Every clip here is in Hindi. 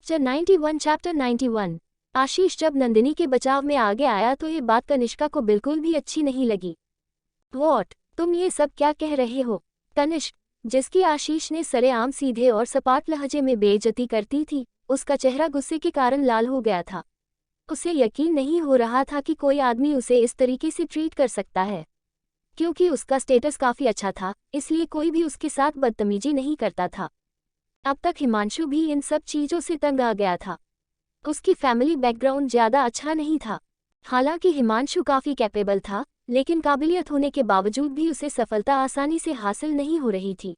Lecture 91 chapter 91। आशीष जब नंदिनी के बचाव में आगे आया तो ये बात कनिष्का को बिल्कुल भी अच्छी नहीं लगी। वॉट, तुम ये सब क्या कह रहे हो? कनिष्क, जिसकी आशीष ने सरेआम सीधे और सपाट लहजे में बेइज्जती करती थी, उसका चेहरा गुस्से के कारण लाल हो गया था। उसे यकीन नहीं हो रहा था कि कोई आदमी उसे इस तरीके से ट्रीट कर सकता है। क्योंकि उसका स्टेटस काफ़ी अच्छा था, इसलिए कोई भी उसके साथ बदतमीजी नहीं करता था। अब तक हिमांशु भी इन सब चीज़ों से तंग आ गया था। उसकी फैमिली बैकग्राउंड ज़्यादा अच्छा नहीं था। हालांकि हिमांशु काफ़ी कैपेबल था, लेकिन काबिलियत होने के बावजूद भी उसे सफलता आसानी से हासिल नहीं हो रही थी।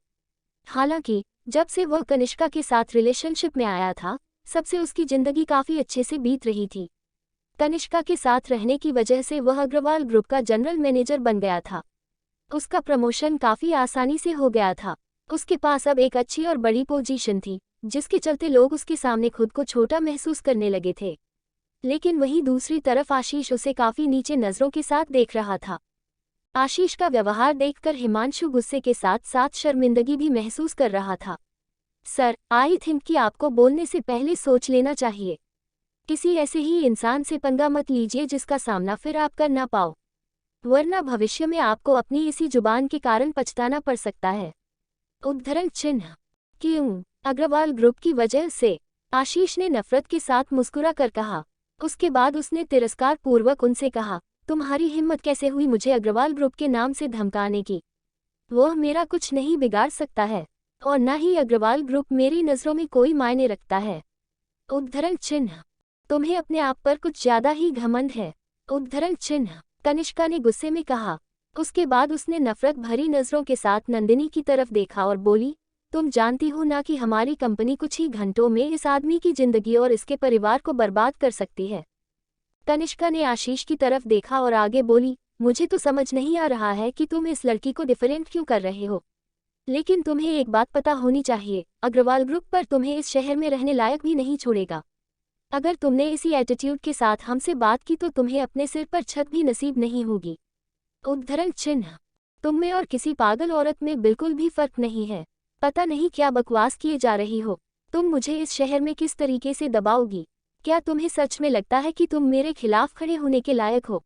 हालांकि जब से वह कनिष्का के साथ रिलेशनशिप में आया था, सबसे उसकी ज़िंदगी काफ़ी अच्छे से बीत रही थी। कनिष्का के साथ रहने की वजह से वह अग्रवाल ग्रुप का जनरल मैनेजर बन गया था। उसका प्रमोशन काफ़ी आसानी से हो गया था। उसके पास अब एक अच्छी और बड़ी पोजीशन थी, जिसके चलते लोग उसके सामने खुद को छोटा महसूस करने लगे थे। लेकिन वहीं दूसरी तरफ आशीष उसे काफ़ी नीचे नज़रों के साथ देख रहा था। आशीष का व्यवहार देखकर हिमांशु गुस्से के साथ साथ शर्मिंदगी भी महसूस कर रहा था। सर, आई थिंक कि आपको बोलने से पहले सोच लेना चाहिए। किसी ऐसे ही इंसान से पंगा मत लीजिए जिसका सामना फिर आप कर ना पाओ, वरना भविष्य में आपको अपनी इसी जुबान के कारण पछताना पड़ सकता है। उद्धरण चिन्ह। क्यों? अग्रवाल ग्रुप की वजह से? आशीष ने नफरत के साथ मुस्कुरा कर कहा। उसके बाद उसने तिरस्कार पूर्वक उनसे कहा, तुम्हारी हिम्मत कैसे हुई मुझे अग्रवाल ग्रुप के नाम से धमकाने की? वह मेरा कुछ नहीं बिगाड़ सकता है, और न ही अग्रवाल ग्रुप मेरी नज़रों में कोई मायने रखता है। उद्धरण चिन्ह। तुम्हें अपने आप पर कुछ ज़्यादा ही घमंड है। उद्धरण चिन्ह। कनिष्का ने गुस्से में कहा। उसके बाद उसने नफरत भरी नज़रों के साथ नंदिनी की तरफ देखा और बोली, तुम जानती हो ना कि हमारी कंपनी कुछ ही घंटों में इस आदमी की जिंदगी और इसके परिवार को बर्बाद कर सकती है। कनिष्का ने आशीष की तरफ देखा और आगे बोली, मुझे तो समझ नहीं आ रहा है कि तुम इस लड़की को डिफरेंट क्यों कर रहे हो। लेकिन तुम्हें एक बात पता होनी चाहिए, अग्रवाल ग्रुप पर तुम्हें इस शहर में रहने लायक भी नहीं छोड़ेगा। अगर तुमने इसी एटीट्यूड के साथ हमसे बात की तो तुम्हें अपने सिर पर छत भी नसीब नहीं होगी। उद्धरण चिन्ह। तुम में और किसी पागल औरत में बिल्कुल भी फर्क नहीं है। पता नहीं क्या बकवास किए जा रही हो। तुम मुझे इस शहर में किस तरीके से दबाओगी? क्या तुम्हें सच में लगता है कि तुम मेरे खिलाफ खड़े होने के लायक हो?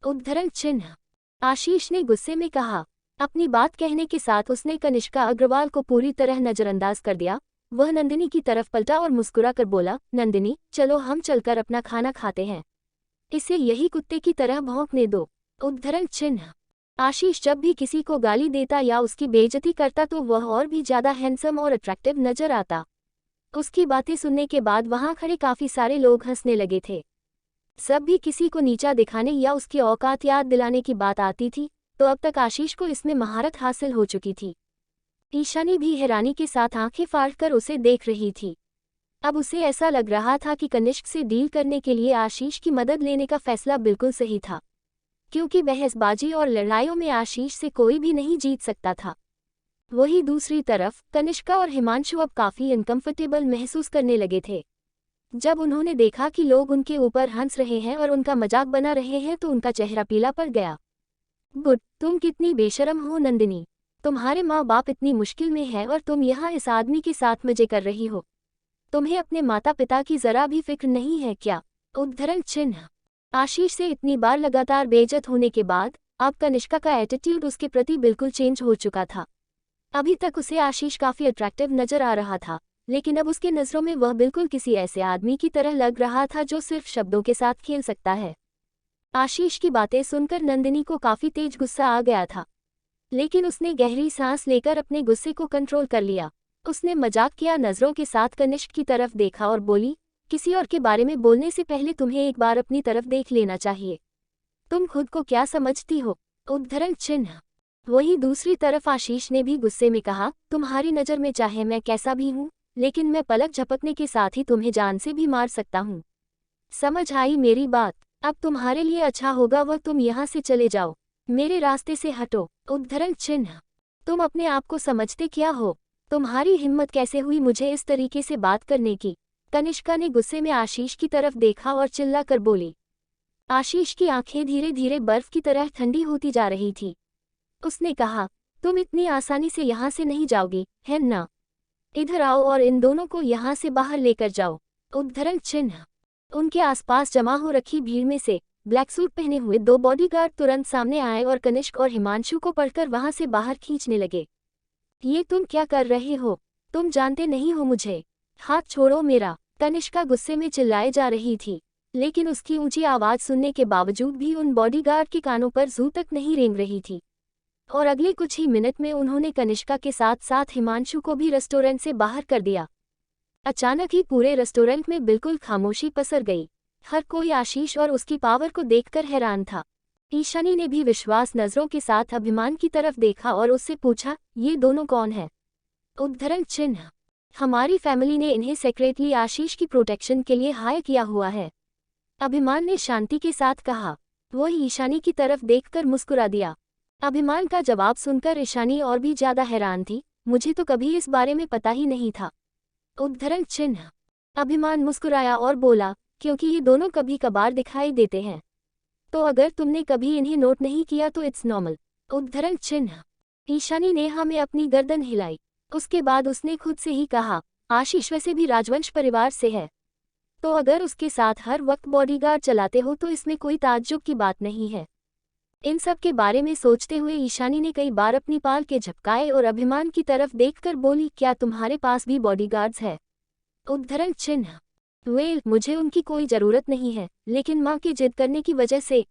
उद्धरण चिन्ह। आशीष ने गुस्से में कहा। अपनी बात कहने के साथ उसने कनिष्का अग्रवाल को पूरी तरह नजरअंदाज कर दिया। वह नंदिनी की तरफ पलटा और मुस्कुरा कर बोला, नंदिनी, चलो हम चलकर अपना खाना खाते हैं। इसे यही कुत्ते की तरह भौंकने दो। उद्धरण चिन्ह। आशीष जब भी किसी को गाली देता या उसकी बेइज्जती करता तो वह और भी ज़्यादा हैंडसम और अट्रैक्टिव नजर आता। उसकी बातें सुनने के बाद वहां खड़े काफ़ी सारे लोग हंसने लगे थे। सब भी किसी को नीचा दिखाने या उसकी औकात याद दिलाने की बात आती थी, तो अब तक आशीष को इसमें महारत हासिल हो चुकी थी। ईशानी भी हैरानी के साथ आंखें फाड़कर उसे देख रही थी। अब उसे ऐसा लग रहा था कि कनिष्क से डील करने के लिए आशीष की मदद लेने का फैसला बिल्कुल सही था, क्योंकि बहसबाजी और लड़ाइयों में आशीष से कोई भी नहीं जीत सकता था। वहीं दूसरी तरफ कनिष्का और हिमांशु अब काफ़ी अनकंफर्टेबल महसूस करने लगे थे। जब उन्होंने देखा कि लोग उनके ऊपर हंस रहे हैं और उनका मजाक बना रहे हैं तो उनका चेहरा पीला पड़ गया। गुड, तुम कितनी बेशरम हो नंदिनी। तुम्हारे माँ बाप इतनी मुश्किल में है और तुम यहाँ इस आदमी के साथ मजे कर रही हो। तुम्हें अपने माता पिता की ज़रा भी फिक्र नहीं है क्या? उद्धरण चिन्ह। आशीष से इतनी बार लगातार बेइज्जत होने के बाद अब कनिष्का का एटीट्यूड उसके प्रति बिल्कुल चेंज हो चुका था। अभी तक उसे आशीष काफ़ी अट्रैक्टिव नजर आ रहा था, लेकिन अब उसके नज़रों में वह बिल्कुल किसी ऐसे आदमी की तरह लग रहा था जो सिर्फ शब्दों के साथ खेल सकता है। आशीष की बातें सुनकर नंदिनी को काफ़ी तेज गुस्सा आ गया था, लेकिन उसने गहरी सांस लेकर अपने गुस्से को कंट्रोल कर लिया। उसने मजाक किया नज़रों के साथ कनिष्क की तरफ देखा और बोली, किसी और के बारे में बोलने से पहले तुम्हें एक बार अपनी तरफ देख लेना चाहिए। तुम खुद को क्या समझती हो? उद्धरण चिन्ह। वहीं दूसरी तरफ आशीष ने भी गुस्से में कहा, तुम्हारी नज़र में चाहे मैं कैसा भी हूँ, लेकिन मैं पलक झपकने के साथ ही तुम्हें जान से भी मार सकता हूँ। समझ आई मेरी बात? अब तुम्हारे लिए अच्छा होगा वह तुम यहाँ से चले जाओ, मेरे रास्ते से हटो। उद्धरण चिन्ह। तुम अपने आप को समझते क्या हो? तुम्हारी हिम्मत कैसे हुई मुझे इस तरीके से बात करने की? कनिष्का ने गुस्से में आशीष की तरफ देखा और चिल्ला कर बोली। आशीष की आंखें धीरे धीरे बर्फ की तरह ठंडी होती जा रही थी। उसने कहा, तुम इतनी आसानी से यहाँ से नहीं जाओगी, है ना? इधर आओ और इन दोनों को यहाँ से बाहर लेकर जाओ। उद्धरण चिन्ह। उनके आसपास जमा हो रखी भीड़ में से ब्लैक सूट पहने हुए 2 बॉडीगार्ड तुरंत सामने आए और कनिष्क और हिमांशु को पकड़कर वहां से बाहर खींचने लगे। ये तुम क्या कर रहे हो? तुम जानते नहीं हो मुझे। हाथ छोड़ो मेरा। कनिष्का गुस्से में चिल्लाए जा रही थी, लेकिन उसकी ऊंची आवाज सुनने के बावजूद भी उन बॉडीगार्ड के कानों पर जू तक नहीं रेंग रही थी। और अगले कुछ ही मिनट में उन्होंने कनिष्का के साथ साथ हिमांशु को भी रेस्टोरेंट से बाहर कर दिया। अचानक ही पूरे रेस्टोरेंट में बिल्कुल खामोशी पसर गई। हर कोई आशीष और उसकी पावर को देखकर हैरान था। ईशानी ने भी विश्वास नजरों के साथ अभिमान की तरफ देखा और उससे पूछा, ये दोनों कौन है? उद्धरण चिन्ह। हमारी फैमिली ने इन्हें सेक्रेटली आशीष की प्रोटेक्शन के लिए हायर किया हुआ है, अभिमान ने शांति के साथ कहा। वो ईशानी की तरफ देखकर मुस्कुरा दिया। अभिमान का जवाब सुनकर ईशानी और भी ज्यादा हैरान थी। मुझे तो कभी इस बारे में पता ही नहीं था। उद्धरण चिन्ह। अभिमान मुस्कुराया और बोला, क्योंकि ये दोनों कभी कभार दिखाई देते हैं, तो अगर तुमने कभी इन्हें नोट नहीं किया तो इट्स नॉर्मल। उद्धरण चिन्ह। ईशानी ने हमें अपनी गर्दन हिलाई। उसके बाद उसने खुद से ही कहा, आशीष वैसे भी राजवंश परिवार से है, तो अगर उसके साथ हर वक्त बॉडीगार्ड चलाते हो तो इसमें कोई ताज्जुब की बात नहीं है। इन सब के बारे में सोचते हुए ईशानी ने कई बार अपनी पाल के झपकाए और अभिमान की तरफ देखकर बोली, क्या तुम्हारे पास भी बॉडीगार्ड्स है? उद्धरण चिन्ह। मुझे उनकी कोई जरूरत नहीं है, लेकिन माँ के जिद करने की वजह से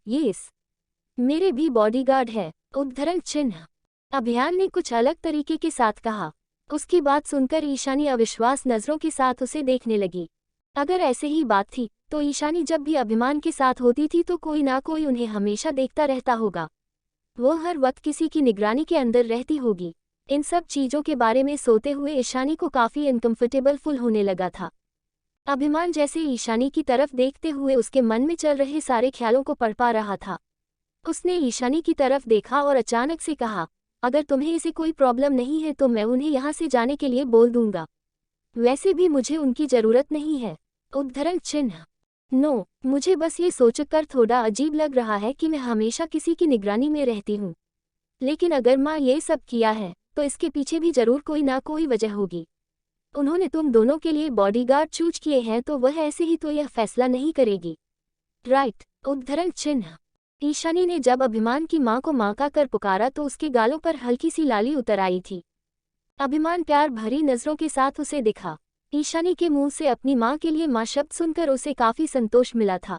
मेरे भी बॉडीगार्ड है। उद्धरण चिन्ह। अभियान ने कुछ अलग तरीके के साथ कहा। उसकी बात सुनकर ईशानी अविश्वास नजरों के साथ उसे देखने लगी। अगर ऐसे ही बात थी तो ईशानी जब भी अभिमान के साथ होती थी तो कोई ना कोई उन्हें हमेशा देखता रहता होगा। वो हर वक्त किसी की निगरानी के अंदर रहती होगी। इन सब चीजों के बारे में सोते हुए ईशानी को काफी अनकंफर्टेबल फील होने लगा था। अभिमान जैसे ईशानी की तरफ देखते हुए उसके मन में चल रहे सारे ख्यालों को पढ़ पा रहा था। उसने ईशानी की तरफ देखा और अचानक से कहा, अगर तुम्हें इसे कोई प्रॉब्लम नहीं है तो मैं उन्हें यहाँ से जाने के लिए बोल दूंगा। वैसे भी मुझे उनकी जरूरत नहीं है। उद्धरण चिन्ह। नो, मुझे बस ये सोचकर थोड़ा अजीब लग रहा है कि मैं हमेशा किसी की निगरानी में रहती हूँ, लेकिन अगर माँ ये सब किया है तो इसके पीछे भी जरूर कोई ना कोई वजह होगी। उन्होंने तुम दोनों के लिए बॉडीगार्ड चूज किए हैं तो वह ऐसे ही तो यह फैसला नहीं करेगी, राइट? उद्धरण चिन्ह। ईशानी ने जब अभिमान की माँ को माँ का कर पुकारा तो उसके गालों पर हल्की सी लाली उतर आई थी। अभिमान प्यार भरी नजरों के साथ उसे दिखा। ईशानी के मुंह से अपनी माँ के लिए माँ शब्द सुनकर उसे काफी संतोष मिला था।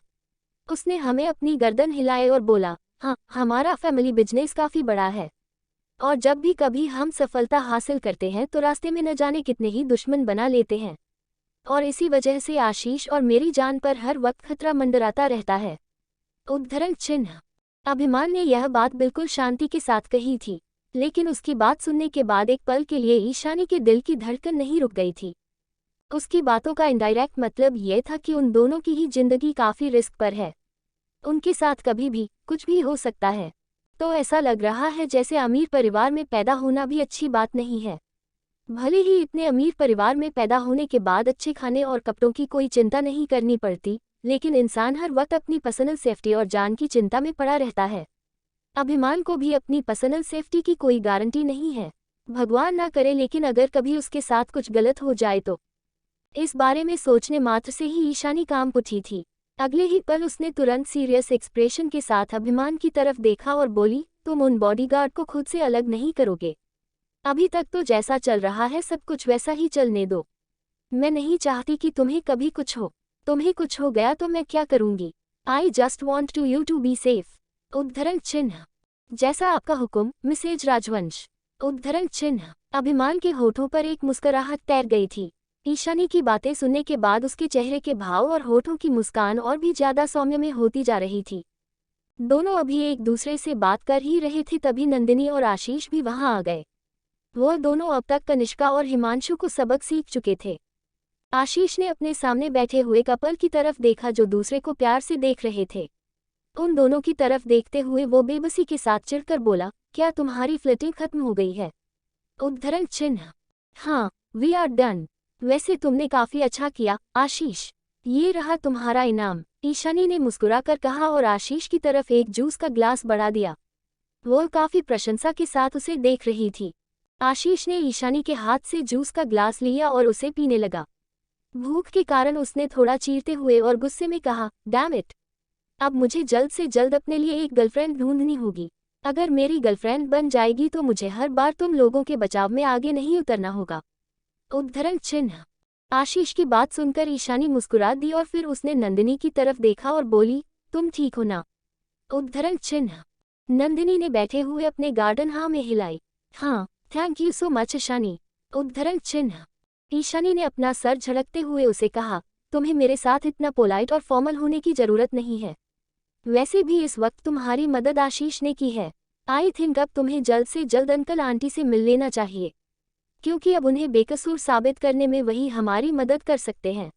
उसने हमें अपनी गर्दन हिलाए और बोला, हाँ, हमारा फैमिली बिजनेस काफी बड़ा है, और जब भी कभी हम सफलता हासिल करते हैं तो रास्ते में न जाने कितने ही दुश्मन बना लेते हैं, और इसी वजह से आशीष और मेरी जान पर हर वक्त खतरा मंडराता रहता है। उद्धरण चिन्ह। अभिमान ने यह बात बिल्कुल शांति के साथ कही थी, लेकिन उसकी बात सुनने के बाद एक पल के लिए ईशानी के दिल की धड़कन नहीं रुक गई थी। उसकी बातों का इनडायरेक्ट मतलब यह था कि उन दोनों की ही जिंदगी काफी रिस्क पर है। उनके साथ कभी भी कुछ भी हो सकता है। तो ऐसा लग रहा है जैसे अमीर परिवार में पैदा होना भी अच्छी बात नहीं है। भले ही इतने अमीर परिवार में पैदा होने के बाद अच्छे खाने और कपड़ों की कोई चिंता नहीं करनी पड़ती, लेकिन इंसान हर वक्त अपनी पर्सनल सेफ्टी और जान की चिंता में पड़ा रहता है। अभिमान को भी अपनी पर्सनल सेफ्टी की कोई गारंटी नहीं है। भगवान ना करे, लेकिन अगर कभी उसके साथ कुछ गलत हो जाए तो। इस बारे में सोचने मात्र से ही ईशानी कांप उठी थी। अगले ही पल उसने तुरंत सीरियस एक्सप्रेशन के साथ अभिमान की तरफ देखा और बोली, तुम उन बॉडीगार्ड को खुद से अलग नहीं करोगे। अभी तक तो जैसा चल रहा है सब कुछ वैसा ही चलने दो। मैं नहीं चाहती कि तुम्हें कभी कुछ हो। तुम्हें कुछ हो गया तो मैं क्या करूंगी? I just want to you to be safe. उद्धरण चिन्ह। जैसा आपका हुक्म मिसेज राजवंश। उद्धरण चिन्ह। अभिमान के होठों पर एक मुस्कुराहट तैर गई थी। ईशानी की बातें सुनने के बाद उसके चेहरे के भाव और होठों की मुस्कान और भी ज्यादा सौम्य में होती जा रही थी। दोनों अभी एक दूसरे से बात कर ही रहे थे तभी नंदिनी और आशीष भी वहां आ गए। वो दोनों अब तक कनिष्का और हिमांशु को सबक सीख चुके थे। आशीष ने अपने सामने बैठे हुए कपल की तरफ देखा जो दूसरे को प्यार से देख रहे थे। उन दोनों की तरफ देखते हुए वो बेबसी के साथ चिढ़कर बोला, क्या तुम्हारी फ्लर्टिंग खत्म हो गई है? उद्धरण चिन्ह। हाँ, वी आर डन। वैसे तुमने काफी अच्छा किया आशीष, ये रहा तुम्हारा इनाम। ईशानी ने मुस्कुराकर कहा और आशीष की तरफ एक जूस का ग्लास बढ़ा दिया। वो काफी प्रशंसा के साथ उसे देख रही थी। आशीष ने ईशानी के हाथ से जूस का ग्लास लिया और उसे पीने लगा। भूख के कारण उसने थोड़ा चीरते हुए और गुस्से में कहा, डैम इट, अब मुझे जल्द से जल्द अपने लिए एक गर्लफ्रेंड ढूंढनी होगी। अगर मेरी गर्लफ्रेंड बन जाएगी तो मुझे हर बार तुम लोगों के बचाव में आगे नहीं उतरना होगा। उद्धरण चिन्ह। आशीष की बात सुनकर ईशानी मुस्कुरा दी और फिर उसने नंदिनी की तरफ देखा और बोली, तुम ठीक हो ना? उद्धरण चिन्ह। नंदिनी ने बैठे हुए अपने गार्डन हाँ में हिलाई। हाँ, thank you so much Ishani. उद्धरण चिन्ह। ईशानी ने अपना सर झटकते हुए उसे कहा, तुम्हें मेरे साथ इतना पोलाइट और फॉर्मल होने की जरूरत नहीं है। वैसे भी इस वक्त तुम्हारी मदद आशीष ने की है। आई थिंक अब तुम्हें जल्द से जल्द अंकल आंटी से मिल लेना चाहिए, क्योंकि अब उन्हें बेकसूर साबित करने में वही हमारी मदद कर सकते हैं।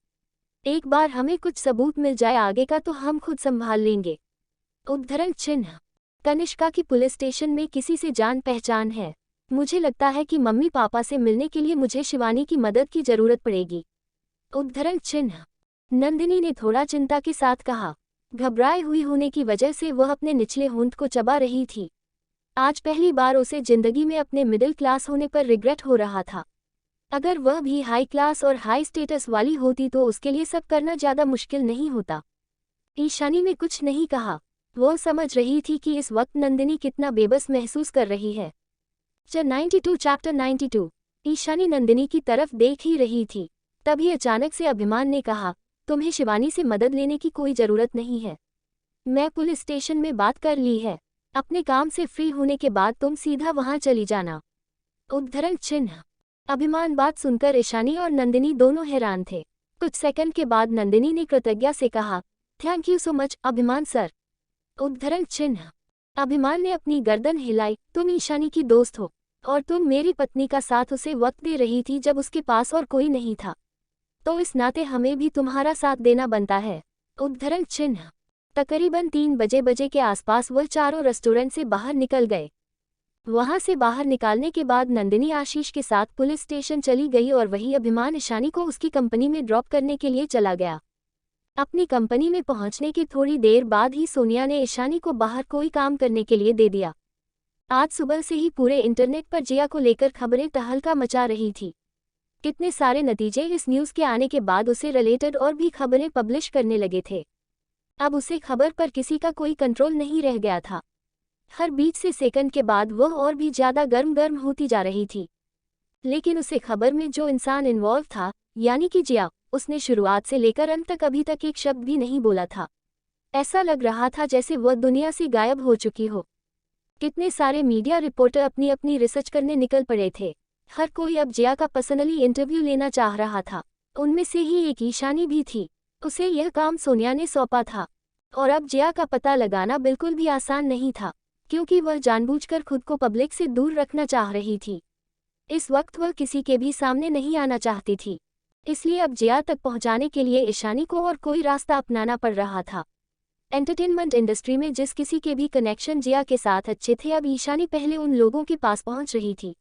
एक बार हमें कुछ सबूत मिल जाए आगे का तो हम खुद संभाल लेंगे। उद्धरण चिन्ह। कनिष्का की पुलिस स्टेशन में किसी से जान पहचान है। मुझे लगता है कि मम्मी पापा से मिलने के लिए मुझे शिवानी की मदद की जरूरत पड़ेगी। उद्धरण चिन्ह। नंदिनी ने थोड़ा चिंता के साथ कहा। घबराए हुई होने की वजह से वह अपने निचले होंठ को चबा रही थी। आज पहली बार उसे जिंदगी में अपने मिडिल क्लास होने पर रिग्रेट हो रहा था। अगर वह भी हाई क्लास और हाई स्टेटस वाली होती तो उसके लिए सब करना ज्यादा मुश्किल नहीं होता। ईशानी ने कुछ नहीं कहा। वो समझ रही थी कि इस वक्त नंदिनी कितना बेबस महसूस कर रही है। चैप्टर 92। ईशानी नंदिनी की तरफ देख ही रही थी, तभी अचानक से अभिमान ने कहा, तुम्हें शिवानी से मदद लेने की कोई जरूरत नहीं है। मैं पुलिस स्टेशन में बात कर ली है। अपने काम से फ्री होने के बाद तुम सीधा वहां चली जाना। उद्धरण चिन्ह। अभिमान बात सुनकर ईशानी और नंदिनी दोनों हैरान थे। कुछ सेकंड के बाद नंदिनी ने कृतज्ञता से कहा, थैंक यू सो मच अभिमान सर। उद्धरण चिन्ह। अभिमान ने अपनी गर्दन हिलाई, तुम ईशानी की दोस्त हो और तुम मेरी पत्नी का साथ उसे वक्त दे रही थी जब उसके पास और कोई नहीं था, तो इस नाते हमें भी तुम्हारा साथ देना बनता है। उद्धरण चिन्ह। तकरीबन 3 बजे के आसपास वह चारों रेस्टोरेंट से बाहर निकल गए। वहां से बाहर निकालने के बाद नंदिनी आशीष के साथ पुलिस स्टेशन चली गई और वही अभिमान ईशानी को उसकी कंपनी में ड्रॉप करने के लिए चला गया। अपनी कंपनी में पहुंचने की थोड़ी देर बाद ही सोनिया ने ईशानी को बाहर कोई काम करने के लिए दे दिया। आज सुबह से ही पूरे इंटरनेट पर जिया को लेकर खबरें तहलका मचा रही थी। कितने सारे नतीजे इस न्यूज़ के आने के बाद उसे रिलेटेड और भी खबरें पब्लिश करने लगे थे। अब उसे खबर पर किसी का कोई कंट्रोल नहीं रह गया था। हर बीच से सेकंड के बाद वह और भी ज़्यादा गर्म होती जा रही थी। लेकिन उसे खबर में जो इंसान इन्वॉल्व था, यानी कि जिया, उसने शुरुआत से लेकर अंत तक अभी तक एक शब्द भी नहीं बोला था। ऐसा लग रहा था जैसे वह दुनिया से गायब हो चुकी हो। कितने सारे मीडिया रिपोर्टर अपनी अपनी रिसर्च करने निकल पड़े थे। हर कोई अब जिया का पर्सनली इंटरव्यू लेना चाह रहा था। उनमें से ही एक ईशानी भी थी। उसे यह काम सोनिया ने सौंपा था और अब जिया का पता लगाना बिल्कुल भी आसान नहीं था, क्योंकि वह जानबूझकर खुद को पब्लिक से दूर रखना चाह रही थी। इस वक्त वह किसी के भी सामने नहीं आना चाहती थी, इसलिए अब जिया तक पहुंचाने के लिए ईशानी को और कोई रास्ता अपनाना पड़ रहा था। एंटरटेनमेंट इंडस्ट्री में जिस किसी के भी कनेक्शन जिया के साथ अच्छे थे, अब ईशानी पहले उन लोगों के पास पहुंच रही थी।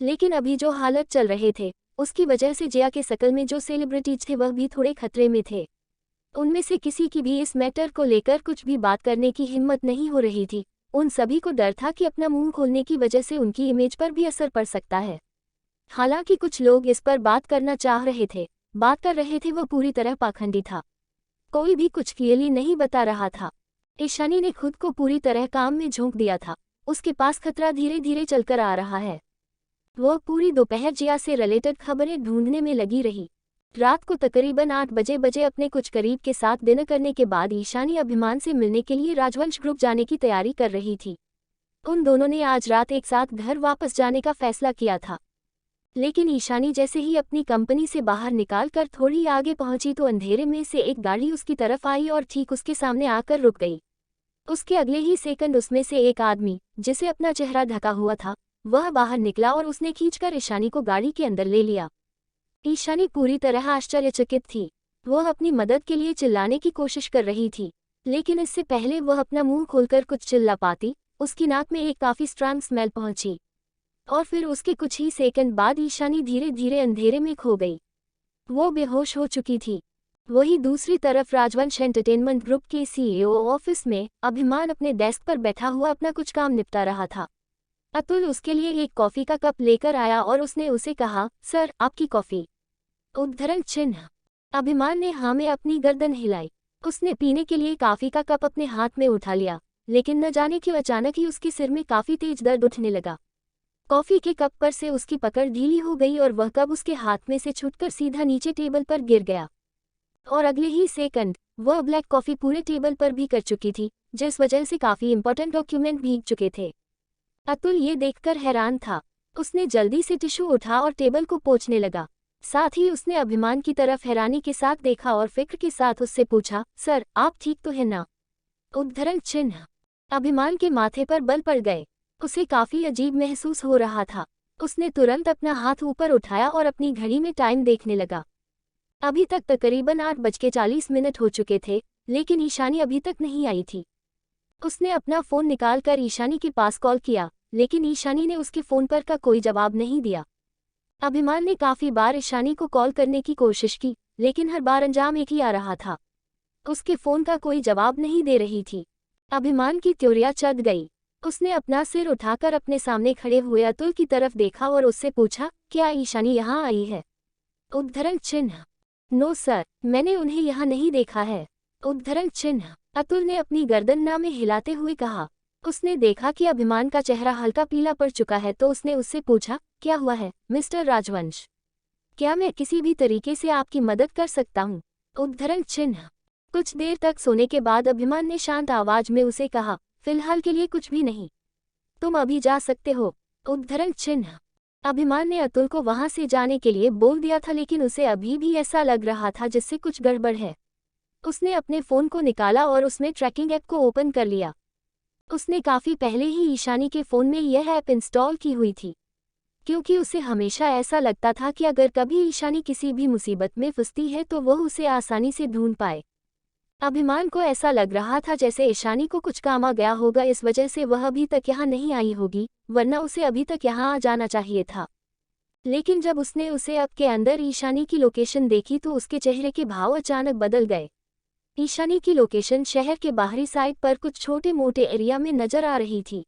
लेकिन अभी जो हालत चल रहे थे, उसकी वजह से जिया के सर्कल में जो सेलिब्रिटीज थे वह भी थोड़े खतरे में थे। उनमें से किसी की भी इस मैटर को लेकर कुछ भी बात करने की हिम्मत नहीं हो रही थी। उन सभी को डर था कि अपना मुंह खोलने की वजह से उनकी इमेज पर भी असर पड़ सकता है। हालांकि कुछ लोग इस पर बात करना चाह रहे थे, बात कर रहे थे, वह पूरी तरह पाखंडी था। कोई भी कुछ क्लियरली नहीं बता रहा था। ईशानी ने खुद को पूरी तरह काम में झोंक दिया था। उसके पास खतरा धीरे धीरे चलकर आ रहा है। वह पूरी दोपहर जिया से रिलेटेड खबरें ढूंढने में लगी रही। रात को तकरीबन 8 बजे अपने कुछ करीब के साथ डिनर करने के बाद ईशानी अभिमान से मिलने के लिए राजवंश ग्रुप जाने की तैयारी कर रही थी। उन दोनों ने आज रात एक साथ घर वापस जाने का फैसला किया था। लेकिन ईशानी जैसे ही अपनी कंपनी से बाहर निकालकर थोड़ी आगे पहुंची तो अंधेरे में से एक गाड़ी उसकी तरफ आई और ठीक उसके सामने आकर रुक गई। उसके अगले ही सेकंड उसमें से एक आदमी, जिसे अपना चेहरा ढका हुआ था, वह बाहर निकला और उसने खींचकर ईशानी को गाड़ी के अंदर ले लिया। ईशानी पूरी तरह आश्चर्यचकित थी। वह अपनी मदद के लिए चिल्लाने की कोशिश कर रही थी, लेकिन इससे पहले वह अपना मुंह खोलकर कुछ चिल्ला पाती, उसकी नाक में एक काफी स्ट्रांग स्मेल पहुंची और फिर उसके कुछ ही सेकंड बाद ईशानी धीरे धीरे अंधेरे में खो गई। वो बेहोश हो चुकी थी। वहीं दूसरी तरफ राजवंश एंटरटेनमेंट ग्रुप के सीईओ ऑफिस में अभिमान अपने डेस्क पर बैठा हुआ अपना कुछ काम निपटा रहा था। अतुल उसके लिए एक कॉफी का कप लेकर आया और उसने उसे कहा, सर आपकी कॉफी। उद्धरण चिन्ह। अभिमान ने हाँ में अपनी गर्दन हिलाई। उसने पीने के लिए कॉफी का कप अपने हाथ में उठा लिया, लेकिन न जाने क्यों अचानक ही उसके सिर में काफी तेज दर्द उठने लगा। कॉफी के कप पर से उसकी पकड़ ढीली हो गई और वह कप उसके हाथ में से छूटकर सीधा नीचे टेबल पर गिर गया। और अगले ही सेकंड वह ब्लैक कॉफी पूरे टेबल पर भी कर चुकी थी, जिस वजह से काफी इंपॉर्टेंट डॉक्यूमेंट भीग चुके थे। अतुल ये देखकर हैरान था। उसने जल्दी से टिश्यू उठा और टेबल को पोंछने लगा। साथ ही उसने अभिमान की तरफ हैरानी के साथ देखा और फिक्र के साथ उससे पूछा, सर आप ठीक तो है ना? उद्धरण चिन्ह। अभिमान के माथे पर बल पड़ गए। उसे काफी अजीब महसूस हो रहा था। उसने तुरंत अपना हाथ ऊपर उठाया और अपनी घड़ी में टाइम देखने लगा। अभी तक तकरीबन 8:40 हो चुके थे, लेकिन ईशानी अभी तक नहीं आई थी। उसने अपना फोन निकालकर ईशानी के पास कॉल किया, लेकिन ईशानी ने उसके फोन पर का कोई जवाब नहीं दिया। अभिमान ने काफी बार ईशानी को कॉल करने की कोशिश की, लेकिन हर बार अंजाम एक ही आ रहा था। उसके फोन का कोई जवाब नहीं दे रही थी। अभिमान की त्योरिया चढ़ गई। उसने अपना सिर उठाकर अपने सामने खड़े हुए अतुल की तरफ देखा और उससे पूछा, क्या ईशानी यहाँ आई है? उद्धरण चिन्ह। नो सर, मैंने उन्हें यहाँ नहीं देखा है। उद्धरण चिन्ह। अतुल ने अपनी गर्दन ना में हिलाते हुए कहा। उसने देखा कि अभिमान का चेहरा हल्का पीला पड़ चुका है, तो उसने उससे पूछा, क्या हुआ है मिस्टर राजवंश? क्या मैं किसी भी तरीके से आपकी मदद कर सकता हूँ? उद्धरण चिन्ह। कुछ देर तक सोने के बाद अभिमान ने शांत आवाज में उसे कहा, फिलहाल के लिए कुछ भी नहीं, तुम अभी जा सकते हो। उद्धरण चिन्ह। अभिमान ने अतुल को वहां से जाने के लिए बोल दिया था, लेकिन उसे अभी भी ऐसा लग रहा था जिससे कुछ गड़बड़ है। उसने अपने फोन को निकाला और उसमें ट्रैकिंग ऐप को ओपन कर लिया। उसने काफी पहले ही ईशानी के फोन में यह ऐप इंस्टॉल की हुई थी, क्योंकि उसे हमेशा ऐसा लगता था कि अगर कभी ईशानी किसी भी मुसीबत में फंसती है तो वह उसे आसानी से ढूंढ पाए। अभिमान को ऐसा लग रहा था जैसे ईशानी को कुछ काम आ गया होगा, इस वजह से वह अभी तक यहाँ नहीं आई होगी, वरना उसे अभी तक यहाँ आ जाना चाहिए था। लेकिन जब उसने उसे ऐप के अंदर ईशानी की लोकेशन देखी तो उसके चेहरे के भाव अचानक बदल गए। ईशानी की लोकेशन शहर के बाहरी साइड पर कुछ छोटे मोटे एरिया में नजर आ रही थी।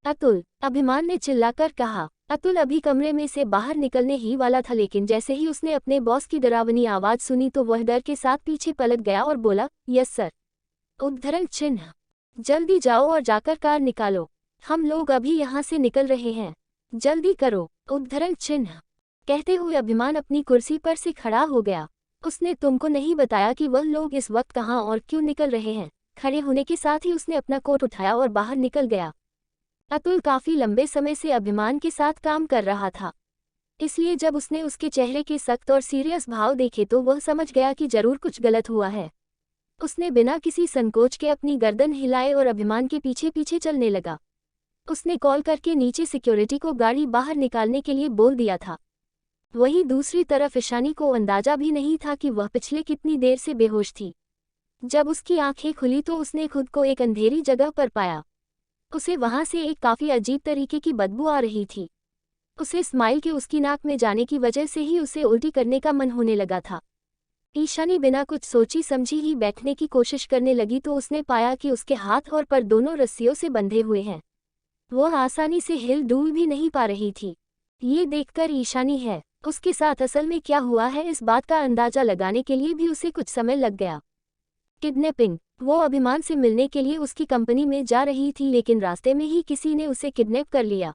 अतुल, अभिमान ने चिल्लाकर कहा। अतुल अभी कमरे में से बाहर निकलने ही वाला था, लेकिन जैसे ही उसने अपने बॉस की डरावनी आवाज सुनी तो वह डर के साथ पीछे पलट गया और बोला, यस सर। उद्धरण चिन्ह। जल्दी जाओ और जाकर कार निकालो, हम लोग अभी यहाँ से निकल रहे हैं, जल्दी करो। उद्धरण चिन्ह। कहते हुए अभिमान अपनी कुर्सी पर से खड़ा हो गया। उसने तुमको नहीं बताया कि वह लोग इस वक्त कहाँ और क्यों निकल रहे हैं? खड़े होने के साथ ही उसने अपना कोट उठाया और बाहर निकल गया। अतुल काफी लंबे समय से अभिमान के साथ काम कर रहा था, इसलिए जब उसने उसके चेहरे के सख्त और सीरियस भाव देखे तो वह समझ गया कि जरूर कुछ गलत हुआ है। उसने बिना किसी संकोच के अपनी गर्दन हिलाए और अभिमान के पीछे पीछे चलने लगा। उसने कॉल करके नीचे सिक्योरिटी को गाड़ी बाहर निकालने के लिए बोल दिया था। वहीं दूसरी तरफ ईशानी को अंदाजा भी नहीं था कि वह पिछले कितनी देर से बेहोश थी। जब उसकी आंखें खुली तो उसने खुद को एक अंधेरी जगह पर पाया। उसे वहां से एक काफी अजीब तरीके की बदबू आ रही थी। उसे स्माइल के उसकी नाक में जाने की वजह से ही उसे उल्टी करने का मन होने लगा था। ईशानी बिना कुछ सोची समझी ही बैठने की कोशिश करने लगी तो उसने पाया कि उसके हाथ और पैर दोनों रस्सियों से बंधे हुए हैं। वह आसानी से हिल डुल भी नहीं पा रही थी। ये देखकर ईशानी है उसके साथ असल में क्या हुआ है, इस बात का अंदाजा लगाने के लिए भी उसे कुछ समय लग गया। किडनैपिंग। वो अभिमान से मिलने के लिए उसकी कंपनी में जा रही थी, लेकिन रास्ते में ही किसी ने उसे किडनैप कर लिया।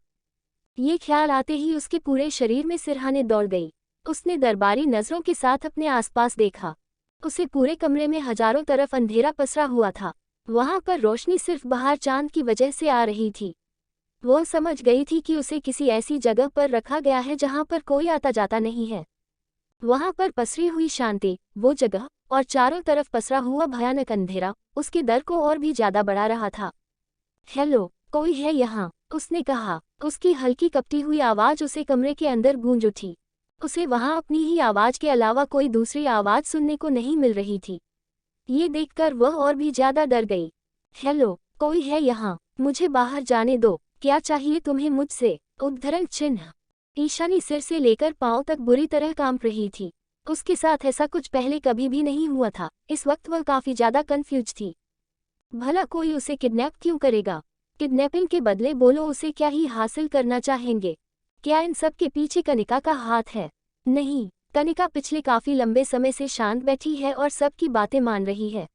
ये ख्याल आते ही उसके पूरे शरीर में सिरहाने दौड़ गई। उसने दरबारी नजरों के साथ अपने आसपास देखा। उसे पूरे कमरे में हजारों तरफ अंधेरा पसरा हुआ था। वहां पर रोशनी सिर्फ बाहर चांद की वजह से आ रही थी। वह समझ गई थी कि उसे किसी ऐसी जगह पर रखा गया है जहां पर कोई आता जाता नहीं है। वहां पर पसरी हुई शांति, वो जगह और चारों तरफ पसरा हुआ भयानक अंधेरा उसके डर को और भी ज्यादा बढ़ा रहा था। हेलो, कोई है यहाँ? उसने कहा। उसकी हल्की कपटी हुई आवाज उसे कमरे के अंदर गूंज उठी। उसे वहां अपनी ही आवाज के अलावा कोई दूसरी आवाज सुनने को नहीं मिल रही थी। ये देखकर वह और भी ज्यादा डर गई। हेलो, कोई है यहाँ? मुझे बाहर जाने दो। क्या चाहिए तुम्हें मुझसे? उद्धरण चिन्ह। ईशानी सिर से लेकर पांव तक बुरी तरह कांप रही थी। उसके साथ ऐसा कुछ पहले कभी भी नहीं हुआ था। इस वक्त वह काफी ज्यादा कंफ्यूज थी। भला कोई उसे किडनैप क्यों करेगा? किडनैपिंग के बदले बोलो उसे क्या ही हासिल करना चाहेंगे? क्या इन सब के पीछे कनिका का हाथ है? नहीं, कनिका पिछले काफी लंबे समय से शांत बैठी है और सबकी बातें मान रही है।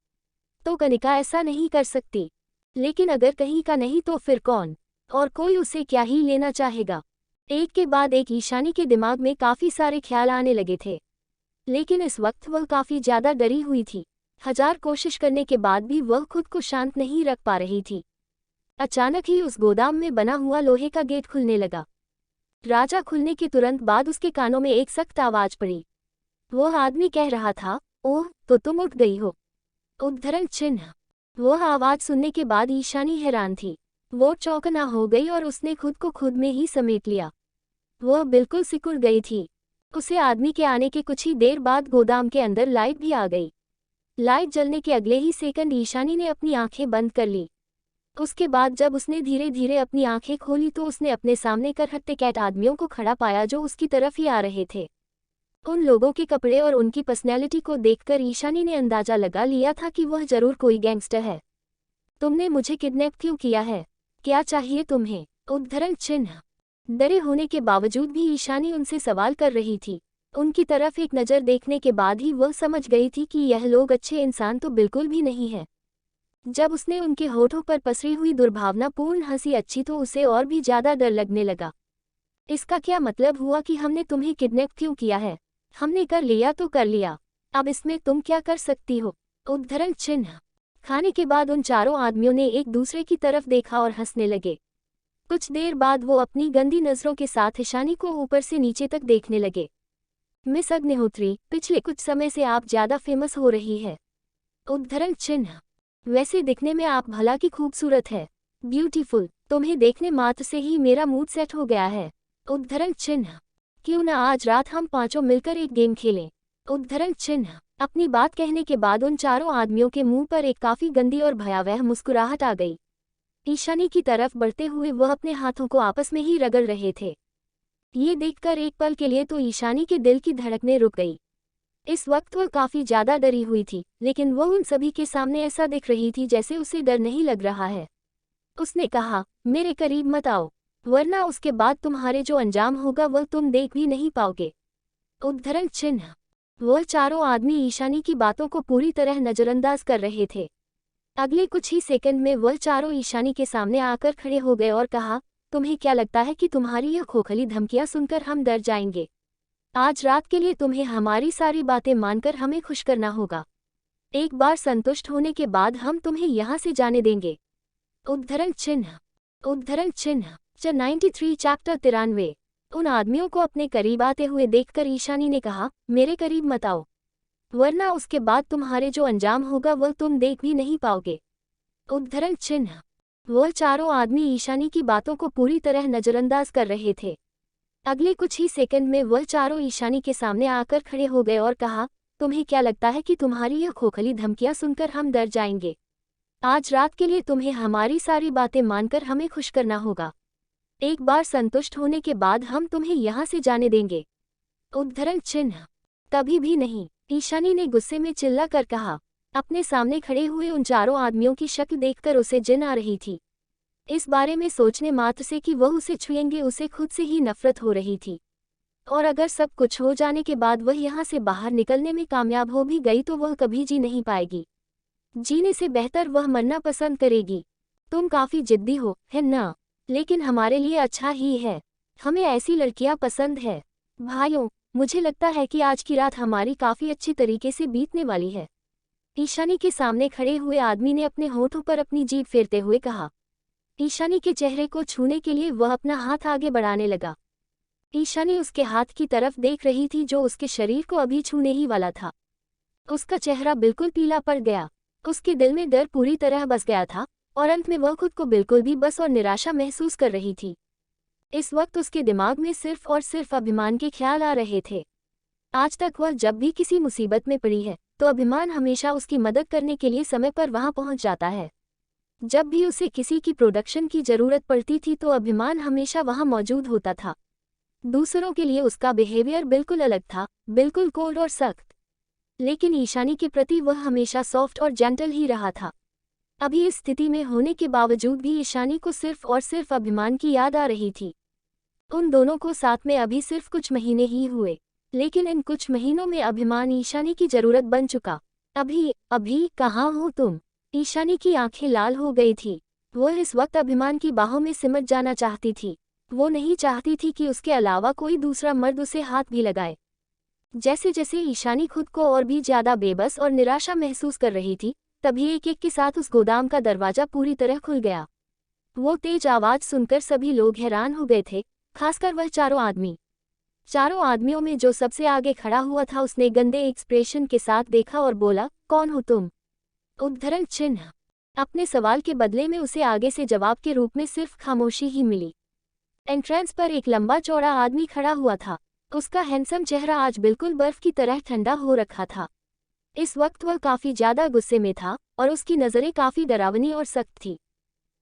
तो कनिका ऐसा नहीं कर सकती। लेकिन अगर कहीं का नहीं तो फिर कौन? और कोई उसे क्या ही लेना चाहेगा? एक के बाद एक ईशानी के दिमाग में काफी सारे ख्याल आने लगे थे। लेकिन इस वक्त वह काफी ज्यादा डरी हुई थी। हजार कोशिश करने के बाद भी वह खुद को शांत नहीं रख पा रही थी। अचानक ही उस गोदाम में बना हुआ लोहे का गेट खुलने लगा। दरवाजा खुलने के तुरंत बाद उसके कानों में एक सख्त आवाज पड़ी। वह आदमी कह रहा था, ओह, तो तुम उठ गई हो। उद्धरण चिन्ह। वह आवाज सुनने के बाद ईशानी हैरान थी। वो चौंकना हो गई और उसने खुद को खुद में ही समेट लिया। वह बिल्कुल सिकुड़ गई थी। उसे आदमी के आने के कुछ ही देर बाद गोदाम के अंदर लाइट भी आ गई। लाइट जलने के अगले ही सेकंड ईशानी ने अपनी आंखें बंद कर ली। उसके बाद जब उसने धीरे धीरे अपनी आंखें खोली तो उसने अपने सामने करहट्टे कैट आदमियों को खड़ा पाया जो उसकी तरफ ही आ रहे थे। उन लोगों के कपड़े और उनकी पर्सनैलिटी को देखकर ईशानी ने अंदाजा लगा लिया था कि वह जरूर कोई गैंगस्टर है। तुमने मुझे किडनैप क्यों किया है? क्या चाहिए तुम्हें? उद्धरण चिन्ह। डरे होने के बावजूद भी ईशानी उनसे सवाल कर रही थी। उनकी तरफ एक नज़र देखने के बाद ही वह समझ गई थी कि यह लोग अच्छे इंसान तो बिल्कुल भी नहीं है। जब उसने उनके होठों पर पसरी हुई दुर्भावनापूर्ण हंसी अच्छी तो उसे और भी ज्यादा डर लगने लगा। इसका क्या मतलब हुआ कि हमने तुम्हें किडनैप क्यों किया है? हमने कर लिया तो कर लिया, अब इसमें तुम क्या कर सकती हो? उद्धरण चिन्ह। खाने के बाद उन चारों आदमियों ने एक दूसरे की तरफ देखा और हंसने लगे। कुछ देर बाद वो अपनी गंदी नजरों के साथ ईशानी को ऊपर से नीचे तक देखने लगे। मिस अग्निहोत्री, पिछले कुछ समय से आप ज्यादा फेमस हो रही है। उद्धरण चिन्ह। वैसे दिखने में आप भला की खूबसूरत है। ब्यूटीफुल। तुम्हें देखने मात्र से ही मेरा मूड सेट हो गया है। उद्धरण चिन्ह। क्यों न आज रात हम पांचों मिलकर एक गेम खेलें? उद्धरण चिन्ह। अपनी बात कहने के बाद उन चारों आदमियों के मुंह पर एक काफी गंदी और भयावह मुस्कुराहट आ गई। ईशानी की तरफ बढ़ते हुए वह अपने हाथों को आपस में ही रगड़ रहे थे। ये देखकर एक पल के लिए तो ईशानी के दिल की धड़कनें रुक गई। इस वक्त वह काफी ज्यादा डरी हुई थी, लेकिन वह उन सभी के सामने ऐसा दिख रही थी जैसे उसे डर नहीं लग रहा है। उसने कहा, मेरे करीब मत आओ, वरना उसके बाद तुम्हारे जो अंजाम होगा वह तुम देख भी नहीं पाओगे। उद्धरण चिन्ह। वह चारों आदमी ईशानी की बातों को पूरी तरह नजरअंदाज कर रहे थे। अगले कुछ ही सेकंड में वह चारों ईशानी के सामने आकर खड़े हो गए और कहा, तुम्हें क्या लगता है कि तुम्हारी यह खोखली धमकियां सुनकर हम डर जाएंगे? आज रात के लिए तुम्हें हमारी सारी बातें मानकर हमें खुश करना होगा। एक बार संतुष्ट होने के बाद हम तुम्हें यहाँ से जाने देंगे। उद्धरण चिन्ह। उद्धरण चिन्ह। 93 चैप्टर 93। उन आदमियों को अपने करीब आते हुए देखकर ईशानी ने कहा, मेरे करीब मत आओ, वरना उसके बाद तुम्हारे जो अंजाम होगा वह तुम देख भी नहीं पाओगे। उद्धरण चिन्ह। वह चारों आदमी ईशानी की बातों को पूरी तरह नजरअंदाज कर रहे थे। अगले कुछ ही सेकंड में वह चारों ईशानी के सामने आकर खड़े हो गए और कहा, तुम्हें क्या लगता है कि तुम्हारी यह खोखली धमकियां सुनकर हम डर जाएंगे? आज रात के लिए तुम्हें हमारी सारी बातें मानकर हमें खुश करना होगा। एक बार संतुष्ट होने के बाद हम तुम्हें यहाँ से जाने देंगे। उद्धरण चिन्ह। कभी भी नहीं, ईशानी ने गुस्से में चिल्ला कर कहा। अपने सामने खड़े हुए उन चारों आदमियों की शक्ल देखकर उसे जिन आ रही थी। इस बारे में सोचने मात्र से कि वह उसे छुएंगे उसे खुद से ही नफरत हो रही थी। और अगर सब कुछ हो जाने के बाद वह यहाँ से बाहर निकलने में कामयाब हो भी गई तो वह कभी जी नहीं पाएगी। जीने से बेहतर वह मरना पसंद करेगी। तुम काफी जिद्दी हो, है ना? लेकिन हमारे लिए अच्छा ही है। हमें ऐसी लड़कियां पसंद है। भाइयों, मुझे लगता है कि आज की रात हमारी काफी अच्छी तरीके से बीतने वाली है। ईशानी के सामने खड़े हुए आदमी ने अपने होठों पर अपनी जीभ फेरते हुए कहा। ईशानी के चेहरे को छूने के लिए वह अपना हाथ आगे बढ़ाने लगा। ईशानी उसके हाथ की तरफ देख रही थी जो उसके शरीर को अभी छूने ही वाला था। उसका चेहरा बिल्कुल पीला पड़ गया। उसके दिल में डर पूरी तरह बस गया था और अंत में वह खुद को बिल्कुल भी बस और निराशा महसूस कर रही थी। इस वक्त उसके दिमाग में सिर्फ और सिर्फ अभिमान के ख्याल आ रहे थे। आज तक वह जब भी किसी मुसीबत में पड़ी है तो अभिमान हमेशा उसकी मदद करने के लिए समय पर वहां पहुंच जाता है। जब भी उसे किसी की प्रोडक्शन की जरूरत पड़ती थी तो अभिमान हमेशा वहां मौजूद होता था। दूसरों के लिए उसका बिहेवियर बिल्कुल अलग था, बिल्कुल कोल्ड और सख्त। लेकिन ईशानी के प्रति वह हमेशा सॉफ्ट और जेंटल ही रहा था। अभी इस स्थिति में होने के बावजूद भी ईशानी को सिर्फ और सिर्फ अभिमान की याद आ रही थी। उन दोनों को साथ में अभी सिर्फ कुछ महीने ही हुए। लेकिन इन कुछ महीनों में अभिमान ईशानी की जरूरत बन चुका। अभी अभी कहाँ हो तुम? ईशानी की आंखें लाल हो गई थी। वो इस वक्त अभिमान की बाहों में सिमट जाना चाहती थी। वो नहीं चाहती थी कि उसके अलावा कोई दूसरा मर्द उसे हाथ भी लगाए। जैसे जैसे ईशानी खुद को और भी ज्यादा बेबस और निराशा महसूस कर रही थी, तभी एक एक के साथ उस गोदाम का दरवाजा पूरी तरह खुल गया। वो तेज आवाज सुनकर सभी लोग हैरान हो गए थे, खासकर वह चारों आदमी। चारों आदमियों में जो सबसे आगे खड़ा हुआ था उसने गंदे एक्सप्रेशन के साथ देखा और बोला, कौन हो तुम? उद्धरण चिन्ह। अपने सवाल के बदले में उसे आगे से जवाब के रूप में सिर्फ खामोशी ही मिली। एंट्रेंस पर एक लंबा चौड़ा आदमी खड़ा हुआ था। उसका हैंडसम चेहरा आज बिल्कुल बर्फ की तरह ठंडा हो रखा था। इस वक्त वह काफी ज्यादा गुस्से में था और उसकी नजरें काफी डरावनी और सख्त थी।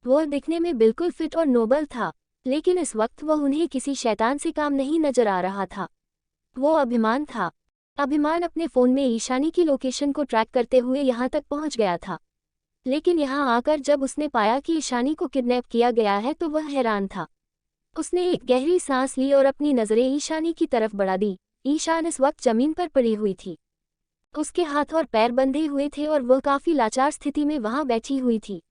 वह दिखने में बिल्कुल फिट और नोबल था, लेकिन इस वक्त वह उन्हें किसी शैतान से काम नहीं नजर आ रहा था। वो अभिमान था। अभिमान अपने फोन में ईशानी की लोकेशन को ट्रैक करते हुए यहाँ तक पहुँच गया था। लेकिन यहाँ आकर जब उसने पाया कि ईशानी को किडनैप किया गया है तो वह हैरान था। उसने एक गहरी सांस ली और अपनी नजरें ईशानी की तरफ बढ़ा दी। ईशान इस वक्त जमीन पर पड़ी हुई थी। उसके हाथ और पैर बंधे हुए थे और वह काफी लाचार स्थिति में वहां बैठी हुई थी।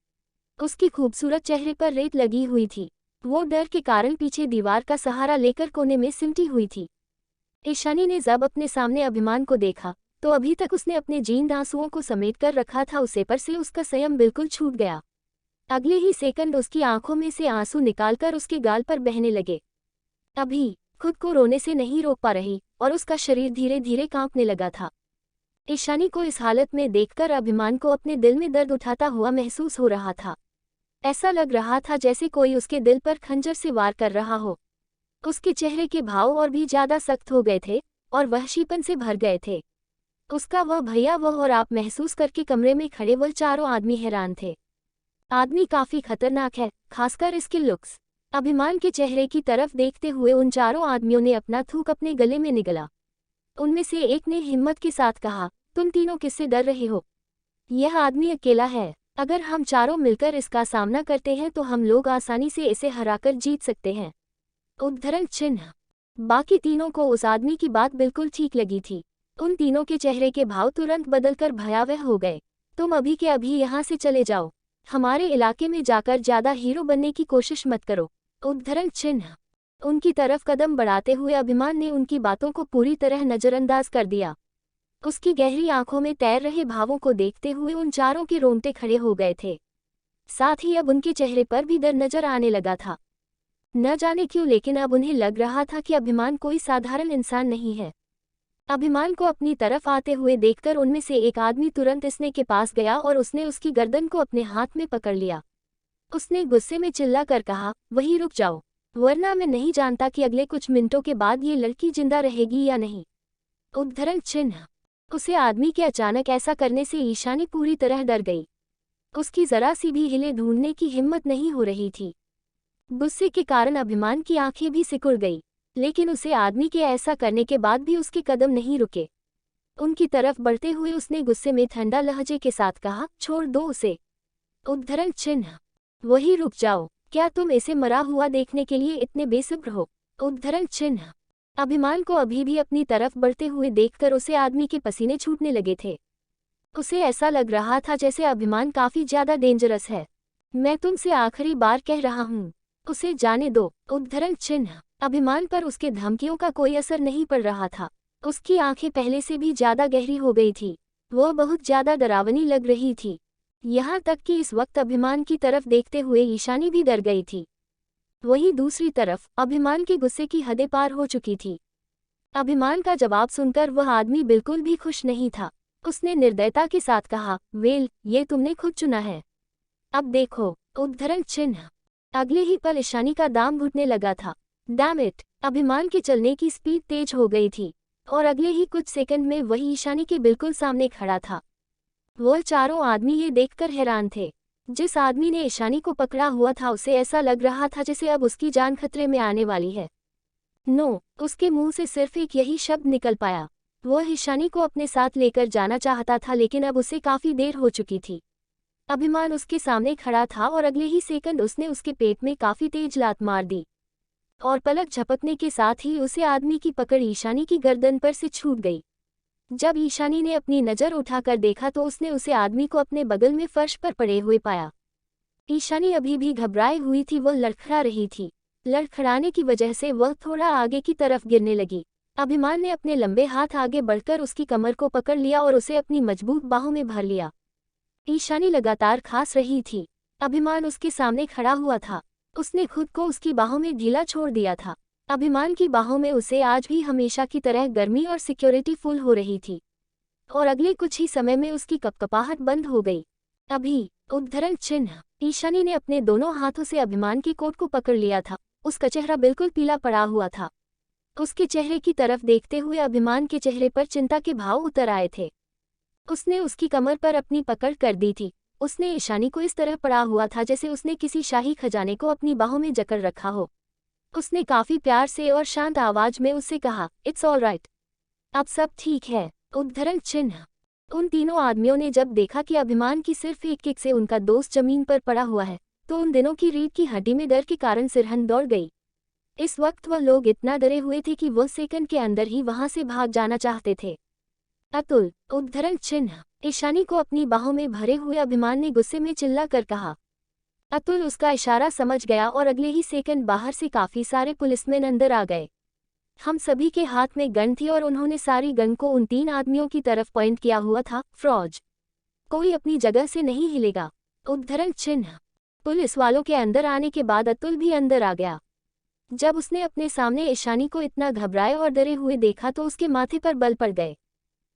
उसकी खूबसूरत चेहरे पर रेत लगी हुई थी। वो डर के कारण पीछे दीवार का सहारा लेकर कोने में सिमटी हुई थी। ईशानी ने जब अपने सामने अभिमान को देखा तो अभी तक उसने अपने जींद आंसुओं को समेट कर रखा था, उसे पर से उसका संयम बिल्कुल छूट गया। अगले ही सेकंड उसकी आंखों में से आंसू निकालकर उसके गाल पर बहने लगे। अभी खुद को रोने से नहीं रोक पा रही और उसका शरीर धीरे धीरे कांपने लगा था। ईशानी को इस हालत में देखकर अभिमान को अपने दिल में दर्द उठाता हुआ महसूस हो रहा था। ऐसा लग रहा था जैसे कोई उसके दिल पर खंजर से वार कर रहा हो। उसके चेहरे के भाव और भी ज्यादा सख्त हो गए थे और वहशीपन से भर गए थे। उसका वह भैया वह और आप महसूस करके कमरे में खड़े वह चारों आदमी हैरान थे। आदमी काफी खतरनाक है, खासकर इसके लुक्स। अभिमान के चेहरे की तरफ देखते हुए उन चारों आदमियों ने अपना थूक अपने गले में निगला। उनमें से एक ने हिम्मत के साथ कहा, तुम तीनों किससे डर रहे हो? यह आदमी अकेला है। अगर हम चारों मिलकर इसका सामना करते हैं तो हम लोग आसानी से इसे हराकर जीत सकते हैं। उद्धरण चिन्ह। बाकी तीनों को उस आदमी की बात बिल्कुल ठीक लगी थी। उन तीनों के चेहरे के भाव तुरंत बदलकर भयावह हो गए। तुम अभी के अभी यहाँ से चले जाओ। हमारे इलाके में जाकर ज्यादा हीरो बनने की कोशिश मत करो। उद्धरण चिन्ह। उनकी तरफ कदम बढ़ाते हुए अभिमान ने उनकी बातों को पूरी तरह नजरअंदाज कर दिया। उसकी गहरी आंखों में तैर रहे भावों को देखते हुए उन चारों के रोंगटे खड़े हो गए थे। साथ ही अब उनके चेहरे पर भी डर नजर आने लगा था। न जाने क्यों, लेकिन अब उन्हें लग रहा था कि अभिमान कोई साधारण इंसान नहीं है। अभिमान को अपनी तरफ आते हुए देखकर उनमें से एक आदमी तुरंत इसने के पास गया और उसने उसकी गर्दन को अपने हाथ में पकड़ लिया। उसने गुस्से में चिल्लाकर कहा, वहीं रुक जाओ, वरना मैं नहीं जानता कि अगले कुछ मिनटों के बाद ये लड़की जिंदा रहेगी या नहीं। उद्धरण चिन्ह। उसे आदमी के अचानक ऐसा करने से ईशानी पूरी तरह डर गई। उसकी जरा सी भी हिले ढूंढने की हिम्मत नहीं हो रही थी। गुस्से के कारण अभिमान की आंखें भी सिकुड़ गई, लेकिन उसे आदमी के ऐसा करने के बाद भी उसके कदम नहीं रुके। उनकी तरफ बढ़ते हुए उसने गुस्से में ठंडा लहजे के साथ कहा, छोड़ दो उसे। उद्धरण चिन्ह। वही रुक जाओ, क्या तुम इसे मरा हुआ देखने के लिए इतने बेसब्र हो? उद्धरण चिन्ह। अभिमान को अभी भी अपनी तरफ बढ़ते हुए देखकर उसे आदमी के पसीने छूटने लगे थे। उसे ऐसा लग रहा था जैसे अभिमान काफी ज्यादा डेंजरस है। मैं तुमसे आखिरी बार कह रहा हूँ, उसे जाने दो। उद्धरण चिन्ह। अभिमान पर उसके धमकियों का कोई असर नहीं पड़ रहा था। उसकी आंखें पहले से भी ज्यादा गहरी हो गई थी। वह बहुत ज्यादा डरावनी लग रही थी। यहाँ तक कि इस वक्त अभिमान की तरफ देखते हुए ईशानी भी डर गई थी। वहीं दूसरी तरफ अभिमान के गुस्से की हदें पार हो चुकी थी। अभिमान का जवाब सुनकर वह आदमी बिल्कुल भी खुश नहीं था। उसने निर्दयता के साथ कहा, वेल, ये तुमने खुद चुना है। अब देखो। उद्धरण चिन्ह। अगले ही पल ईशानी का दाम घुटने लगा था। Damn it! अभिमान के चलने की स्पीड तेज हो गई थी और अगले ही कुछ सेकंड में वही ईशानी के बिल्कुल सामने खड़ा था। वह चारों आदमी ये देखकर हैरान थे। जिस आदमी ने ईशानी को पकड़ा हुआ था उसे ऐसा लग रहा था जैसे अब उसकी जान खतरे में आने वाली है। नो! उसके मुंह से सिर्फ एक यही शब्द निकल पाया। वह ईशानी को अपने साथ लेकर जाना चाहता था, लेकिन अब उसे काफी देर हो चुकी थी। अभिमान उसके सामने खड़ा था और अगले ही सेकंड उसने उसके पेट में काफी तेज लात मार दी। और पलक झपकने के साथ ही उसे आदमी की पकड़ ईशानी की गर्दन पर से छूट गई। जब ईशानी ने अपनी नज़र उठाकर देखा तो उसने उसे आदमी को अपने बगल में फर्श पर पड़े हुए पाया। ईशानी अभी भी घबराई हुई थी, वह लड़खड़ा रही थी। लड़खड़ाने की वजह से वह थोड़ा आगे की तरफ गिरने लगी। अभिमान ने अपने लंबे हाथ आगे बढ़कर उसकी कमर को पकड़ लिया और उसे अपनी मजबूत बाहों में भर लिया। ईशानी लगातार खांस रही थी। अभिमान उसके सामने खड़ा हुआ था। उसने खुद को उसकी बाहों में ढीला छोड़ दिया था। अभिमान की बाहों में उसे आज भी हमेशा की तरह गर्मी और सिक्योरिटी फुल हो रही थी, और अगले कुछ ही समय में उसकी कपकपाहट बंद हो गई। अभी उद्धरण चिन्ह। ईशानी ने अपने दोनों हाथों से अभिमान की कोट को पकड़ लिया था। उसका चेहरा बिल्कुल पीला पड़ा हुआ था। उसके चेहरे की तरफ देखते हुए अभिमान के चेहरे पर चिंता के भाव उतर आए थे। उसने उसकी कमर पर अपनी पकड़ कर दी थी। उसने ईशानी को इस तरह पड़ा हुआ था जैसे उसने किसी शाही खजाने को अपनी बाहों में जकड़ रखा हो। उसने काफी प्यार से और शांत आवाज में उससे कहा, इट्स ऑल राइट, अब सब ठीक है। उद्धरण चिन्ह। उन तीनों आदमियों ने जब देखा कि अभिमान की सिर्फ एक किक से उनका दोस्त जमीन पर पड़ा हुआ है, तो उन दिनों की रीढ़ की हड्डी में डर के कारण सिरहन दौड़ गई। इस वक्त वह लोग इतना डरे हुए थे कि वह सेकंड के अंदर ही वहां से भाग जाना चाहते थे। अतुल। उद्धरण चिन्ह। ईशानी को अपनी बाहों में भरे हुए अभिमान ने गुस्से में चिल्ला कर कहा। अतुल उसका इशारा समझ गया और अगले ही सेकंड बाहर से काफी सारे पुलिसमैन अंदर आ गए। हम सभी के हाथ में गन थी और उन्होंने सारी गन को उन तीन आदमियों की तरफ पॉइंट किया हुआ था। फ्रॉज। कोई अपनी जगह से नहीं हिलेगा। उद्धरण चिन्ह। पुलिस वालों के अंदर आने के बाद अतुल भी अंदर आ गया। जब उसने अपने सामने ईशानी को इतना घबराए और डरे हुए देखा तो उसके माथे पर बल पड़ गए।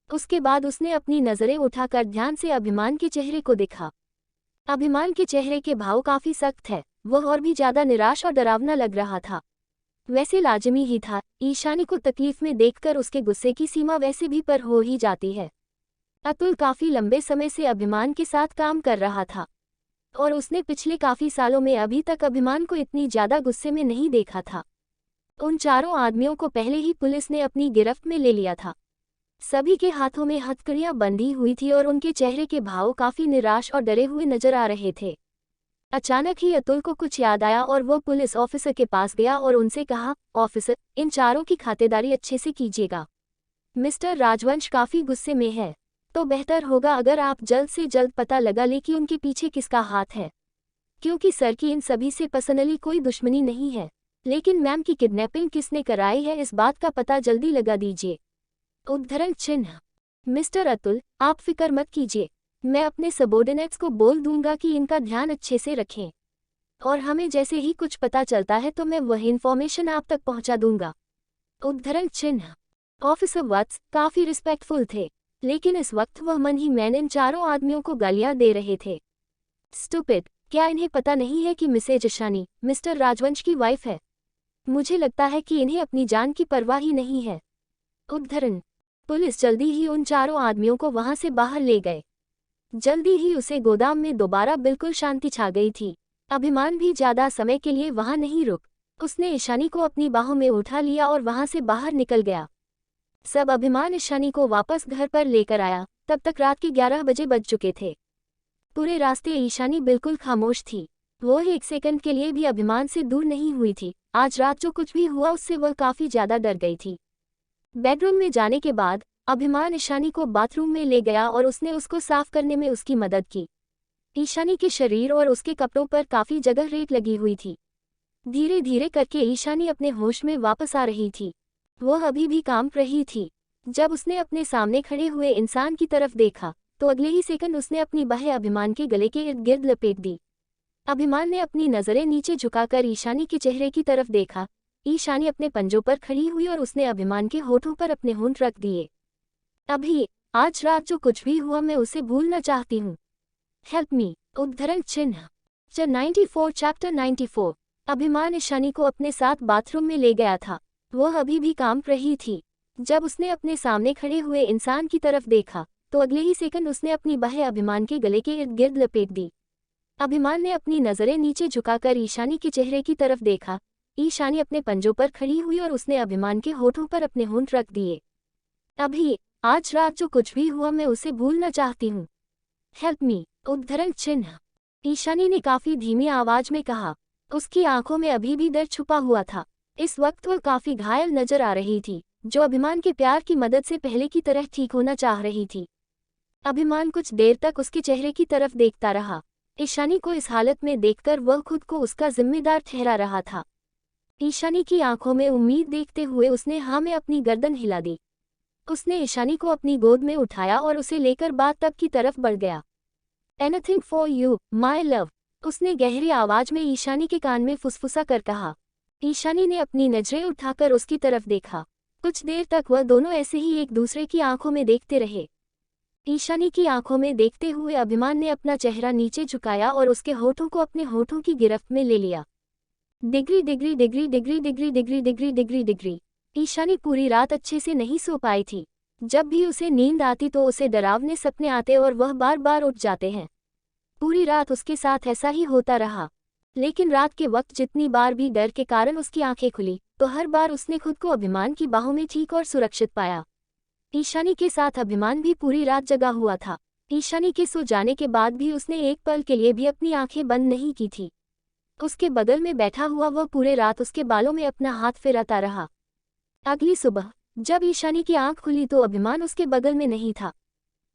उसके बाद उसने अपनी नजरें उठाकर ध्यान से अभिमान के चेहरे को देखा। अभिमान के चेहरे के भाव काफी सख्त है। वह और भी ज्यादा निराश और डरावना लग रहा था। वैसे लाजमी ही था, ईशानी को तकलीफ में देखकर उसके गुस्से की सीमा वैसे भी पर हो ही जाती है। अतुल काफी लंबे समय से अभिमान के साथ काम कर रहा था, और उसने पिछले काफी सालों में अभी तक अभिमान को इतनी ज्यादा गुस्से में नहीं देखा था। उन चारों आदमियों को पहले ही पुलिस ने अपनी गिरफ्त में ले लिया था। सभी के हाथों में हथकड़ियां बंधी हुई थी और उनके चेहरे के भाव काफी निराश और डरे हुए नजर आ रहे थे। अचानक ही अतुल को कुछ याद आया और वो पुलिस ऑफिसर के पास गया और उनसे कहा, ऑफिसर, इन चारों की खातेदारी अच्छे से कीजिएगा। मिस्टर राजवंश काफी गुस्से में है, तो बेहतर होगा अगर आप जल्द से जल्द पता लगा ले कि उनके पीछे किसका हाथ है, क्योंकि सर की इन सभी से पर्सनली कोई दुश्मनी नहीं है, लेकिन मैम की किडनैपिंग किसने कराई है इस बात का पता जल्दी लगा दीजिए। उद्धरण चिन्ह। मिस्टर अतुल, आप फिक्र मत कीजिए, मैं अपने सबॉर्डिनेट्स को बोल दूंगा कि इनका ध्यान अच्छे से रखें, और हमें जैसे ही कुछ पता चलता है तो मैं वह इन्फॉर्मेशन आप तक पहुंचा दूंगा। उद्धरण चिन्ह। ऑफिसर वत्स काफी रिस्पेक्टफुल थे, लेकिन इस वक्त वह मन ही मन इन चारों आदमियों को गालियां दे रहे थे। स्टूपिड, क्या इन्हें पता नहीं है कि मिसेज ईशानी मिस्टर राजवंश की वाइफ है? मुझे लगता है कि इन्हें अपनी जान की परवाह ही नहीं है। उद्धरण। पुलिस जल्दी ही उन चारों आदमियों को वहां से बाहर ले गए। जल्दी ही उसे गोदाम में दोबारा बिल्कुल शांति छा गई थी। अभिमान भी ज्यादा समय के लिए वहां नहीं रुक। उसने ईशानी को अपनी बाहों में उठा लिया और वहां से बाहर निकल गया। सब अभिमान ईशानी को वापस घर पर लेकर आया। तब तक रात के 11 बजे बज चुके थे। पूरे रास्ते ईशानी बिल्कुल खामोश थी। वो एक सेकंड के लिए भी अभिमान से दूर नहीं हुई थी। आज रात जो कुछ भी हुआ उससे वह काफी ज्यादा डर गई थी। बेडरूम में जाने के बाद अभिमान ईशानी को बाथरूम में ले गया और उसने उसको साफ करने में उसकी मदद की। ईशानी के शरीर और उसके कपड़ों पर काफी जगह रेत लगी हुई थी। धीरे धीरे करके ईशानी अपने होश में वापस आ रही थी। वह अभी भी कांप रही थी। जब उसने अपने सामने खड़े हुए इंसान की तरफ देखा तो अगले ही सेकंड उसने अपनी बाहें अभिमान के गले के इर्द गिर्द लपेट दी। अभिमान ने अपनी नजरें नीचे झुकाकर ईशानी के चेहरे की तरफ देखा। ईशानी अपने पंजों पर खड़ी हुई और उसने अभिमान के होठों पर अपने होंठ रख दिए। अभी आज रात जो कुछ भी हुआ मैं उसे भूलना चाहती हूँ। Help me. उद्धरण चिन्ह। 94 चैप्टर 94। अभिमान ईशानी को अपने साथ बाथरूम में ले गया था। वह अभी भी कांप रही थी। जब उसने अपने सामने खड़े हुए इंसान की तरफ देखा तो अगले ही सेकंड उसने अपनी बाहें अभिमान के गले के इर्द गिर्द लपेट दी। अभिमान ने अपनी नजरें नीचे झुकाकर ईशानी के चेहरे की तरफ देखा। ईशानी अपने पंजों पर खड़ी हुई और उसने अभिमान के होठों पर अपने होंठ रख दिए। अभी आज रात जो कुछ भी हुआ मैं उसे भूलना चाहती हूँ। Help me. उद्धरण चिन्ह। ईशानी ने काफी धीमी आवाज में कहा। उसकी आंखों में अभी भी डर छुपा हुआ था। इस वक्त वह काफी घायल नजर आ रही थी, जो अभिमान के प्यार की मदद से पहले की तरह ठीक होना चाह रही थी। अभिमान कुछ देर तक उसके चेहरे की तरफ देखता रहा। ईशानी को इस हालत में देखकर वह खुद को उसका जिम्मेदार ठहरा रहा था। ईशानी की आंखों में उम्मीद देखते हुए उसने हाँ में अपनी गर्दन हिला दी। उसने ईशानी को अपनी गोद में उठाया और उसे लेकर बाथ टब की तरफ बढ़ गया। Anything for you my love, उसने गहरी आवाज में ईशानी के कान में फुसफुसा कर कहा। ईशानी ने अपनी नजरें उठाकर उसकी तरफ देखा। कुछ देर तक वह दोनों ऐसे ही एक दूसरे की आंखों में देखते रहे। ईशानी की आंखों में देखते हुए अभिमान ने अपना चेहरा नीचे झुकाया और उसके होठों को अपने होठों की गिरफ्त में ले लिया। Degree degree degree degree degree degree degree degree degree. Ishani पूरी रात अच्छे से नहीं सो पाई थी। जब भी उसे नींद आती तो उसे डरावने सपने आते और वह बार बार उठ जाते हैं। पूरी रात उसके साथ ऐसा ही होता रहा। लेकिन रात के वक्त जितनी बार भी डर के कारण उसकी आंखें खुली तो हर बार उसने खुद को अभिमान की बाहों में ठीक और सुरक्षित पाया। ईशानी के साथ अभिमान भी पूरी रात जगा हुआ था। ईशानी के सो जाने के बाद भी उसने एक पल के लिए भी अपनी आंखें बंद नहीं की थी। उसके बगल में बैठा हुआ वह पूरे रात उसके बालों में अपना हाथ फिराता रहा। अगली सुबह जब ईशानी की आंख खुली तो अभिमान उसके बगल में नहीं था।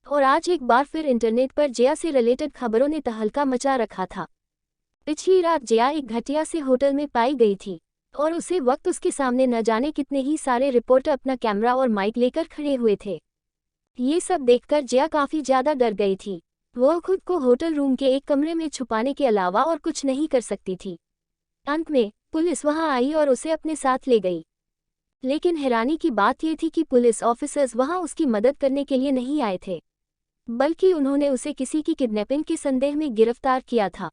और आज एक बार फिर इंटरनेट पर जया से रिलेटेड खबरों ने तहलका मचा रखा था। पिछली रात जया एक घटिया से होटल में पाई गई थी और उसे वक्त उसके सामने न जाने कितने ही सारे रिपोर्टर अपना कैमरा और माइक लेकर खड़े हुए थे। ये सब देखकर जया काफी ज्यादा डर गई थी। वह खुद को होटल रूम के एक कमरे में छुपाने के अलावा और कुछ नहीं कर सकती थी। अंत में पुलिस वहां आई और उसे अपने साथ ले गई। लेकिन हैरानी की बात यह थी कि पुलिस ऑफिसर्स वहां उसकी मदद करने के लिए नहीं आए थे, बल्कि उन्होंने उसे किसी की किडनैपिंग के संदेह में गिरफ्तार किया था।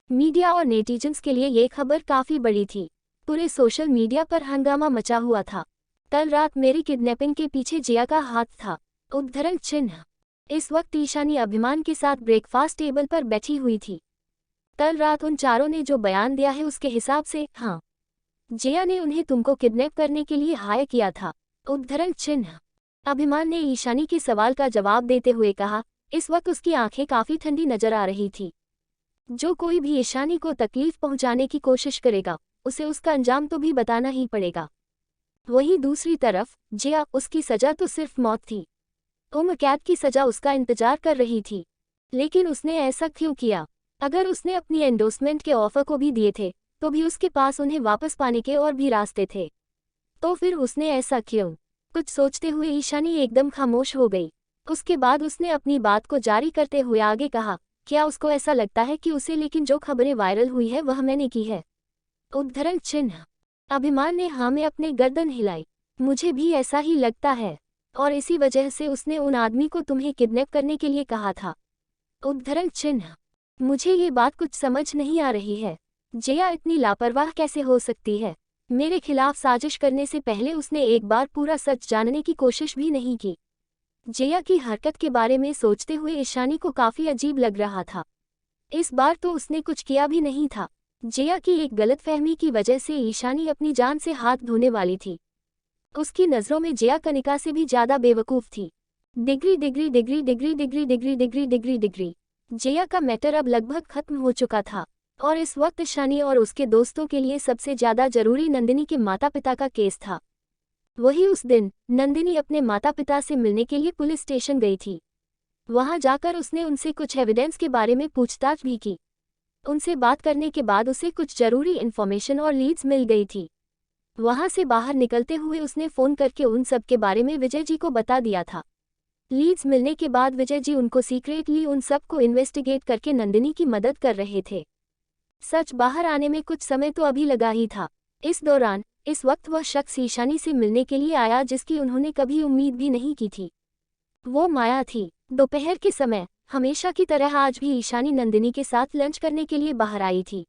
मीडिया और नेटिजन्स के लिए ये खबर काफी बड़ी थी। पूरे सोशल मीडिया पर हंगामा मचा हुआ था। कल रात मेरी किडनैपिंग के पीछे जया का हाथ था, उद्धरण चिन्ह। इस वक्त ईशानी अभिमान के साथ ब्रेकफास्ट टेबल पर बैठी हुई थी। कल रात उन चारों ने जो बयान दिया है उसके हिसाब से हाँ, जया ने उन्हें तुमको किडनैप करने के लिए हायर किया था, उद्धरण चिन्ह। अभिमान ने ईशानी के सवाल का जवाब देते हुए कहा। इस वक्त उसकी आंखें काफी ठंडी नजर आ रही थी। जो कोई भी ईशानी को तकलीफ पहुंचाने की कोशिश करेगा उसे उसका अंजाम तो भी बताना ही पड़ेगा। वहीं दूसरी तरफ जया, उसकी सजा तो सिर्फ मौत थी। उम्र कैद की सजा उसका इंतजार कर रही थी। लेकिन उसने ऐसा क्यों किया? अगर उसने अपनी एंडोर्समेंट के ऑफर को भी दिए थे तो भी उसके पास उन्हें वापस पाने के और भी रास्ते थे। तो फिर उसने ऐसा क्यों? कुछ सोचते हुए ईशानी एकदम खामोश हो गई। उसके बाद उसने अपनी बात को जारी करते हुए आगे कहा, क्या उसको ऐसा लगता है कि उसे लेकिन जो खबरें वायरल हुई है वह मैंने की है, उद्धरण चिन्ह। अभिमान ने हाँ में अपने गर्दन हिलाई। मुझे भी ऐसा ही लगता है और इसी वजह से उसने उन आदमी को तुम्हें किडनैप करने के लिए कहा था, उद्धरण चिन्ह। मुझे ये बात कुछ समझ नहीं आ रही है। जया इतनी लापरवाह कैसे हो सकती है? मेरे खिलाफ साजिश करने से पहले उसने एक बार पूरा सच जानने की कोशिश भी नहीं की। जया की हरकत के बारे में सोचते हुए ईशानी को काफी अजीब लग रहा था। इस बार तो उसने कुछ किया भी नहीं था। जया की एक गलतफहमी की वजह से ईशानी अपनी जान से हाथ धोने वाली थी। उसकी नजरों में जया कनिका से भी ज्यादा बेवकूफ थी। Degree degree degree degree degree degree degree degree degree. Jaya का मैटर अब लगभग खत्म हो चुका था और इस वक्त ईशानी और उसके दोस्तों के लिए सबसे ज्यादा जरूरी नंदिनी के माता पिता का केस था। वही उस दिन नंदिनी अपने माता पिता से मिलने के लिए पुलिस स्टेशन गई थी। वहां जाकर उसने उनसे कुछ एविडेंस के बारे में पूछताछ भी की। उनसे बात करने के बाद उसे कुछ जरूरी इन्फॉर्मेशन और लीड्स मिल गई थी। वहां से बाहर निकलते हुए उसने फोन करके उन सब के बारे में विजय जी को बता दिया था। लीड्स मिलने के बाद विजय जी उनको सीक्रेटली उन सब को इन्वेस्टिगेट करके नंदिनी की मदद कर रहे थे। सच बाहर आने में कुछ समय तो अभी लगा ही था। इस दौरान इस वक्त वह शख्स ईशानी से मिलने के लिए आया जिसकी उन्होंने कभी उम्मीद भी नहीं की थी। वो माया थी। दोपहर के समय हमेशा की तरह आज भी ईशानी नंदिनी के साथ लंच करने के लिए बाहर आई थी।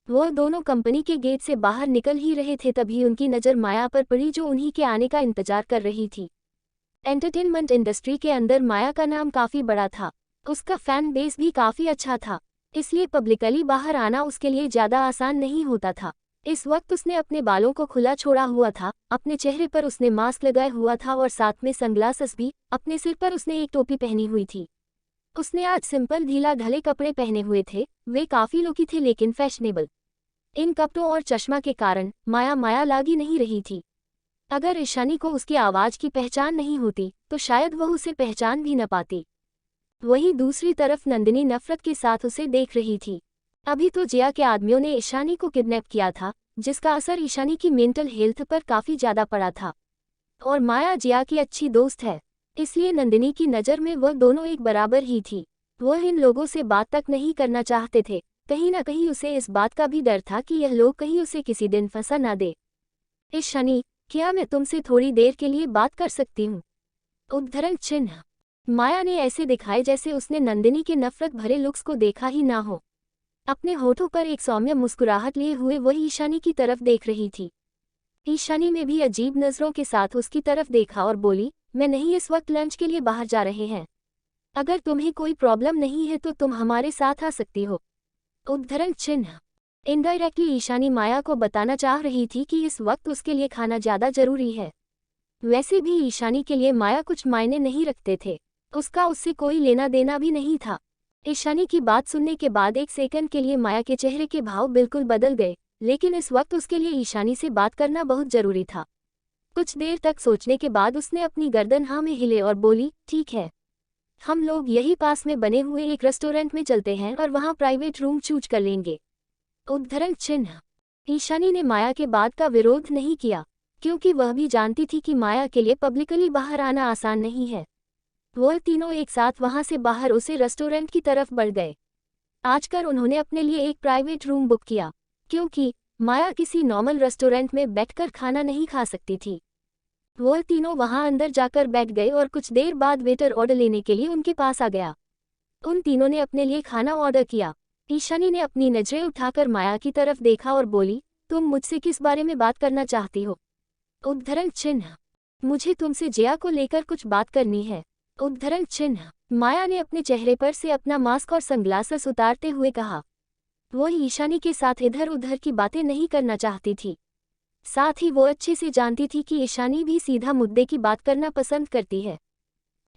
वह दोनों कंपनी के गेट से बाहर निकल ही रहे थे तभी उनकी नज़र माया पर पड़ी जो उन्हीं के आने का इंतजार कर रही थी। एंटरटेनमेंट इंडस्ट्री के अंदर माया का नाम काफ़ी बड़ा था। उसका फैन बेस भी काफ़ी अच्छा था, इसलिए पब्लिकली बाहर आना उसके लिए ज़्यादा आसान नहीं होता था। इस वक्त उसने अपने बालों को खुला छोड़ा हुआ था, अपने चेहरे पर उसने मास्क लगाया हुआ था और साथ में सनग्लासेस भी। अपने सिर पर उसने एक टोपी पहनी हुई थी। उसने आज सिंपल ढीला ढले कपड़े पहने हुए थे। वे काफ़ी लुकी थे लेकिन फैशनेबल। इन कपड़ों और चश्मा के कारण माया माया लागी नहीं रही थी। अगर ईशानी को उसकी आवाज की पहचान नहीं होती तो शायद वह उसे पहचान भी न पाती। वहीं दूसरी तरफ नंदिनी नफरत के साथ उसे देख रही थी। अभी तो जिया के आदमियों ने ईशानी को किडनैप किया था, जिसका असर ईशानी की मेंटल हेल्थ पर काफी ज्यादा पड़ा था। और माया जिया की अच्छी दोस्त है, इसलिए नंदिनी की नज़र में वह दोनों एक बराबर ही थी। वह इन लोगों से बात तक नहीं करना चाहते थे। कहीं ना कहीं उसे इस बात का भी डर था कि यह लोग कहीं उसे किसी दिन फंसा ना दे। ईशानी, क्या मैं तुमसे थोड़ी देर के लिए बात कर सकती हूँ? उद्धरण चिन्ह। माया ने ऐसे दिखाए जैसे उसने नंदिनी के नफरत भरे लुक्स को देखा ही ना हो। अपने होठों पर एक सौम्य मुस्कुराहट लिए हुए वह ईशानी की तरफ देख रही थी। ईशानी ने भी अजीब नज़रों के साथ उसकी तरफ देखा और बोली, मैं नहीं, इस वक्त लंच के लिए बाहर जा रहे हैं। अगर तुम्हें कोई प्रॉब्लम नहीं है तो तुम हमारे साथ आ सकती हो। उद्धरण चिन्ह। इनडायरेक्टली ईशानी माया को बताना चाह रही थी कि इस वक्त उसके लिए खाना ज़्यादा जरूरी है। वैसे भी ईशानी के लिए माया कुछ मायने नहीं रखते थे, उसका उससे कोई लेना देना भी नहीं था। ईशानी की बात सुनने के बाद एक सेकंड के लिए माया के चेहरे के भाव बिल्कुल बदल गए, लेकिन इस वक्त उसके लिए ईशानी से बात करना बहुत जरूरी था। कुछ देर तक सोचने के बाद उसने अपनी गर्दन हाँ में हिले और बोली, ठीक है, हम लोग यही पास में बने हुए एक रेस्टोरेंट में चलते हैं और वहाँ प्राइवेट रूम चूज कर लेंगे। उद्धरण चिन्ह। ईशानी ने माया के बात का विरोध नहीं किया, क्योंकि वह भी जानती थी कि माया के लिए पब्लिकली बाहर आना आसान नहीं है। वह तीनों एक साथ वहां से बाहर उसे रेस्टोरेंट की तरफ बढ़ गए। आजकल उन्होंने अपने लिए एक प्राइवेट रूम बुक किया, क्योंकि माया किसी नॉर्मल रेस्टोरेंट में बैठकर खाना नहीं खा सकती थी। वह तीनों वहां अंदर जाकर बैठ गए और कुछ देर बाद वेटर ऑर्डर लेने के लिए उनके पास आ गया। उन तीनों ने अपने लिए खाना ऑर्डर किया। ईशानी ने अपनी नजरें उठाकर माया की तरफ देखा और बोली, तुम मुझसे किस बारे में बात करना चाहती हो? उद्धरण चिन्ह। मुझे तुमसे जिया को लेकर कुछ बात करनी है। उद्धरण चिन्ह। माया ने अपने चेहरे पर से अपना मास्क और सनग्लासेस उतारते हुए कहा। वह ईशानी के साथ इधर उधर की बातें नहीं करना चाहती थी। साथ ही वो अच्छे से जानती थी कि ईशानी भी सीधा मुद्दे की बात करना पसंद करती है।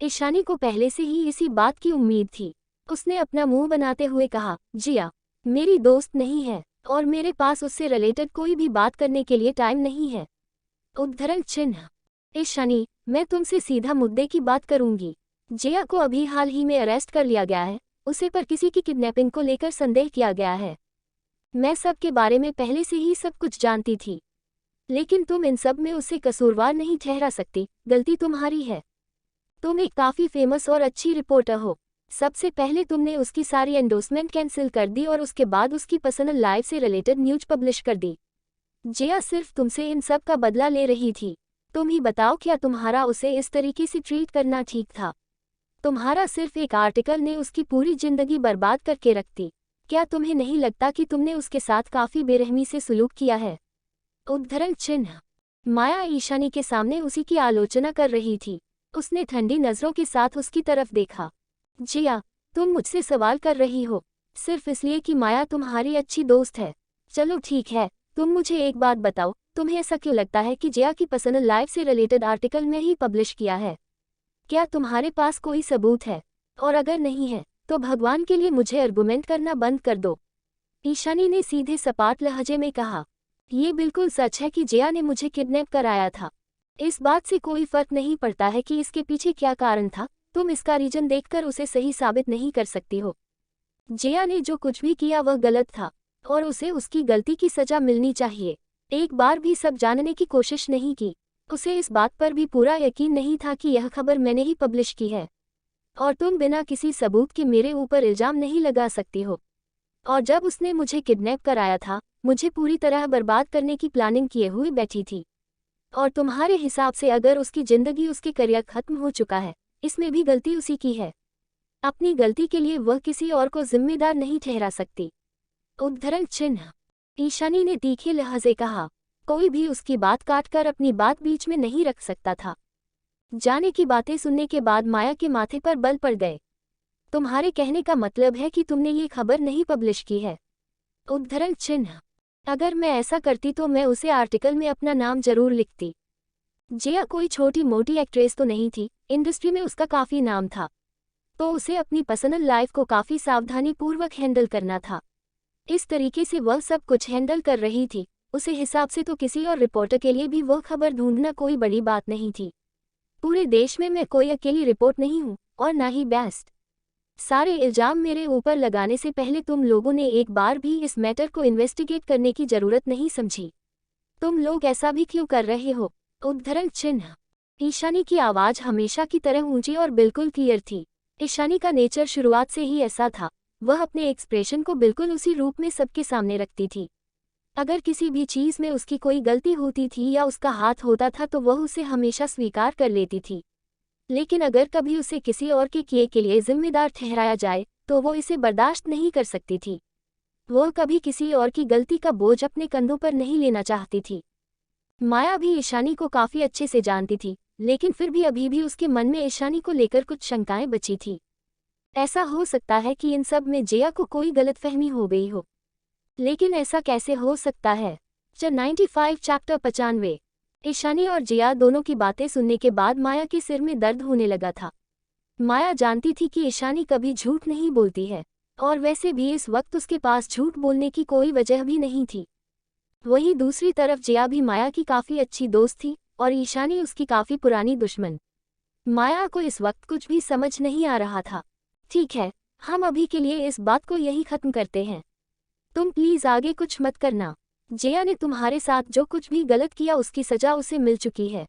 ईशानी को पहले से ही इसी बात की उम्मीद थी। उसने अपना मुंह बनाते हुए कहा, जिया मेरी दोस्त नहीं है और मेरे पास उससे रिलेटेड कोई भी बात करने के लिए टाइम नहीं है। उद्धरण चिन्ह। ईशानी, मैं तुमसे सीधा मुद्दे की बात करूंगी। जिया को अभी हाल ही में अरेस्ट कर लिया गया है। उसे पर किसी की किडनैपिंग को लेकर संदेह किया गया है। मैं सब के बारे में पहले से ही सब कुछ जानती थी, लेकिन तुम इन सब में उसे कसूरवार नहीं ठहरा सकती। गलती तुम्हारी है। तुम एक काफ़ी फेमस और अच्छी रिपोर्टर हो। सबसे पहले तुमने उसकी सारी एंडोर्समेंट कैंसिल कर दी और उसके बाद उसकी पर्सनल लाइफ से रिलेटेड न्यूज पब्लिश कर दी। जिया सिर्फ तुमसे इन सब का बदला ले रही थी। तुम ही बताओ, क्या तुम्हारा उसे इस तरीके से ट्रीट करना ठीक था? तुम्हारा सिर्फ एक आर्टिकल ने उसकी पूरी जिंदगी बर्बाद करके रख दी। क्या तुम्हें नहीं लगता कि तुमने उसके साथ काफ़ी बेरहमी से सुलूक किया है? उद्धरण चिन्ह। माया ईशानी के सामने उसी की आलोचना कर रही थी। उसने ठंडी नज़रों के साथ उसकी तरफ देखा। जिया, तुम मुझसे सवाल कर रही हो सिर्फ इसलिए कि माया तुम्हारी अच्छी दोस्त है। चलो ठीक है, तुम मुझे एक बात बताओ, तुम्हें ऐसा क्यों लगता है कि जिया की पर्सनल लाइफ से रिलेटेड आर्टिकल में ही पब्लिश किया है? क्या तुम्हारे पास कोई सबूत है? और अगर नहीं है तो भगवान के लिए मुझे आर्गुमेंट करना बंद कर दो। ईशानी ने सीधे सपाट लहजे में कहा। ये बिल्कुल सच है कि जिया ने मुझे किडनैप कराया था। इस बात से कोई फर्क नहीं पड़ता है कि इसके पीछे क्या कारण था। तुम इसका रीजन देखकर उसे सही साबित नहीं कर सकती हो। जिया ने जो कुछ भी किया वह गलत था और उसे उसकी गलती की सजा मिलनी चाहिए। एक बार भी सब जानने की कोशिश नहीं की। उसे इस बात पर भी पूरा यकीन नहीं था कि यह खबर मैंने ही पब्लिश की है और तुम बिना किसी सबूत के मेरे ऊपर इल्जाम नहीं लगा सकती हो। और जब उसने मुझे किडनैप कराया था, मुझे पूरी तरह बर्बाद करने की प्लानिंग किए हुए बैठी थी। और तुम्हारे हिसाब से अगर उसकी जिंदगी, उसके करियर खत्म हो चुका है, इसमें भी गलती उसी की है। अपनी गलती के लिए वह किसी और को जिम्मेदार नहीं ठहरा सकती। उद्धरण चिन्ह। ईशानी ने तीखे लहजे कहा। कोई भी उसकी बात काटकर अपनी बात बीच में नहीं रख सकता था। जाने की बातें सुनने के बाद माया के माथे पर बल पड़ गए। तुम्हारे कहने का मतलब है कि तुमने ये खबर नहीं पब्लिश की है? उद्धरण चिन्ह। अगर मैं ऐसा करती तो मैं उसे आर्टिकल में अपना नाम जरूर लिखती। जिया कोई छोटी मोटी एक्ट्रेस तो नहीं थी, इंडस्ट्री में उसका काफ़ी नाम था, तो उसे अपनी पर्सनल लाइफ को काफ़ी सावधानी पूर्वक हैंडल करना था। इस तरीके से वह सब कुछ हैंडल कर रही थी, उसे हिसाब से तो किसी और रिपोर्टर के लिए भी वह खबर ढूंढना कोई बड़ी बात नहीं थी। पूरे देश में मैं कोई अकेली रिपोर्ट नहीं हूँ, और ना ही बेस्ट। सारे इल्जाम मेरे ऊपर लगाने से पहले तुम लोगों ने एक बार भी इस मैटर को इन्वेस्टिगेट करने की जरूरत नहीं समझी। तुम लोग ऐसा भी क्यों कर रहे हो? उद्धरण चिन्ह। ईशानी की आवाज़ हमेशा की तरह ऊंची और बिल्कुल क्लियर थी। ईशानी का नेचर शुरुआत से ही ऐसा था, वह अपने एक्सप्रेशन को बिल्कुल उसी रूप में सबके सामने रखती थी। अगर किसी भी चीज़ में उसकी कोई गलती होती थी या उसका हाथ होता था तो वह उसे हमेशा स्वीकार कर लेती थी। लेकिन अगर कभी उसे किसी और के किए के लिए जिम्मेदार ठहराया जाए तो वो इसे बर्दाश्त नहीं कर सकती थी। वह कभी किसी और की गलती का बोझ अपने कंधों पर नहीं लेना चाहती थी। माया भी ईशानी को काफ़ी अच्छे से जानती थी, लेकिन फिर भी अभी भी उसके मन में ईशानी को लेकर कुछ शंकाएं बची थी। ऐसा हो सकता है कि इन सब में जिया को कोई गलतफहमी हो गई हो। लेकिन ऐसा कैसे हो सकता है? 95 चैप्टर 95। ईशानी और जिया दोनों की बातें सुनने के बाद माया के सिर में दर्द होने लगा था। माया जानती थी कि ईशानी कभी झूठ नहीं बोलती है, और वैसे भी इस वक्त उसके पास झूठ बोलने की कोई वजह भी नहीं थी। वहीं दूसरी तरफ जिया भी माया की काफ़ी अच्छी दोस्त थी, और ईशानी उसकी काफ़ी पुरानी दुश्मन। माया को इस वक्त कुछ भी समझ नहीं आ रहा था। ठीक है, हम अभी के लिए इस बात को यही खत्म करते हैं। तुम प्लीज़ आगे कुछ मत करना। जिया ने तुम्हारे साथ जो कुछ भी गलत किया उसकी सज़ा उसे मिल चुकी है,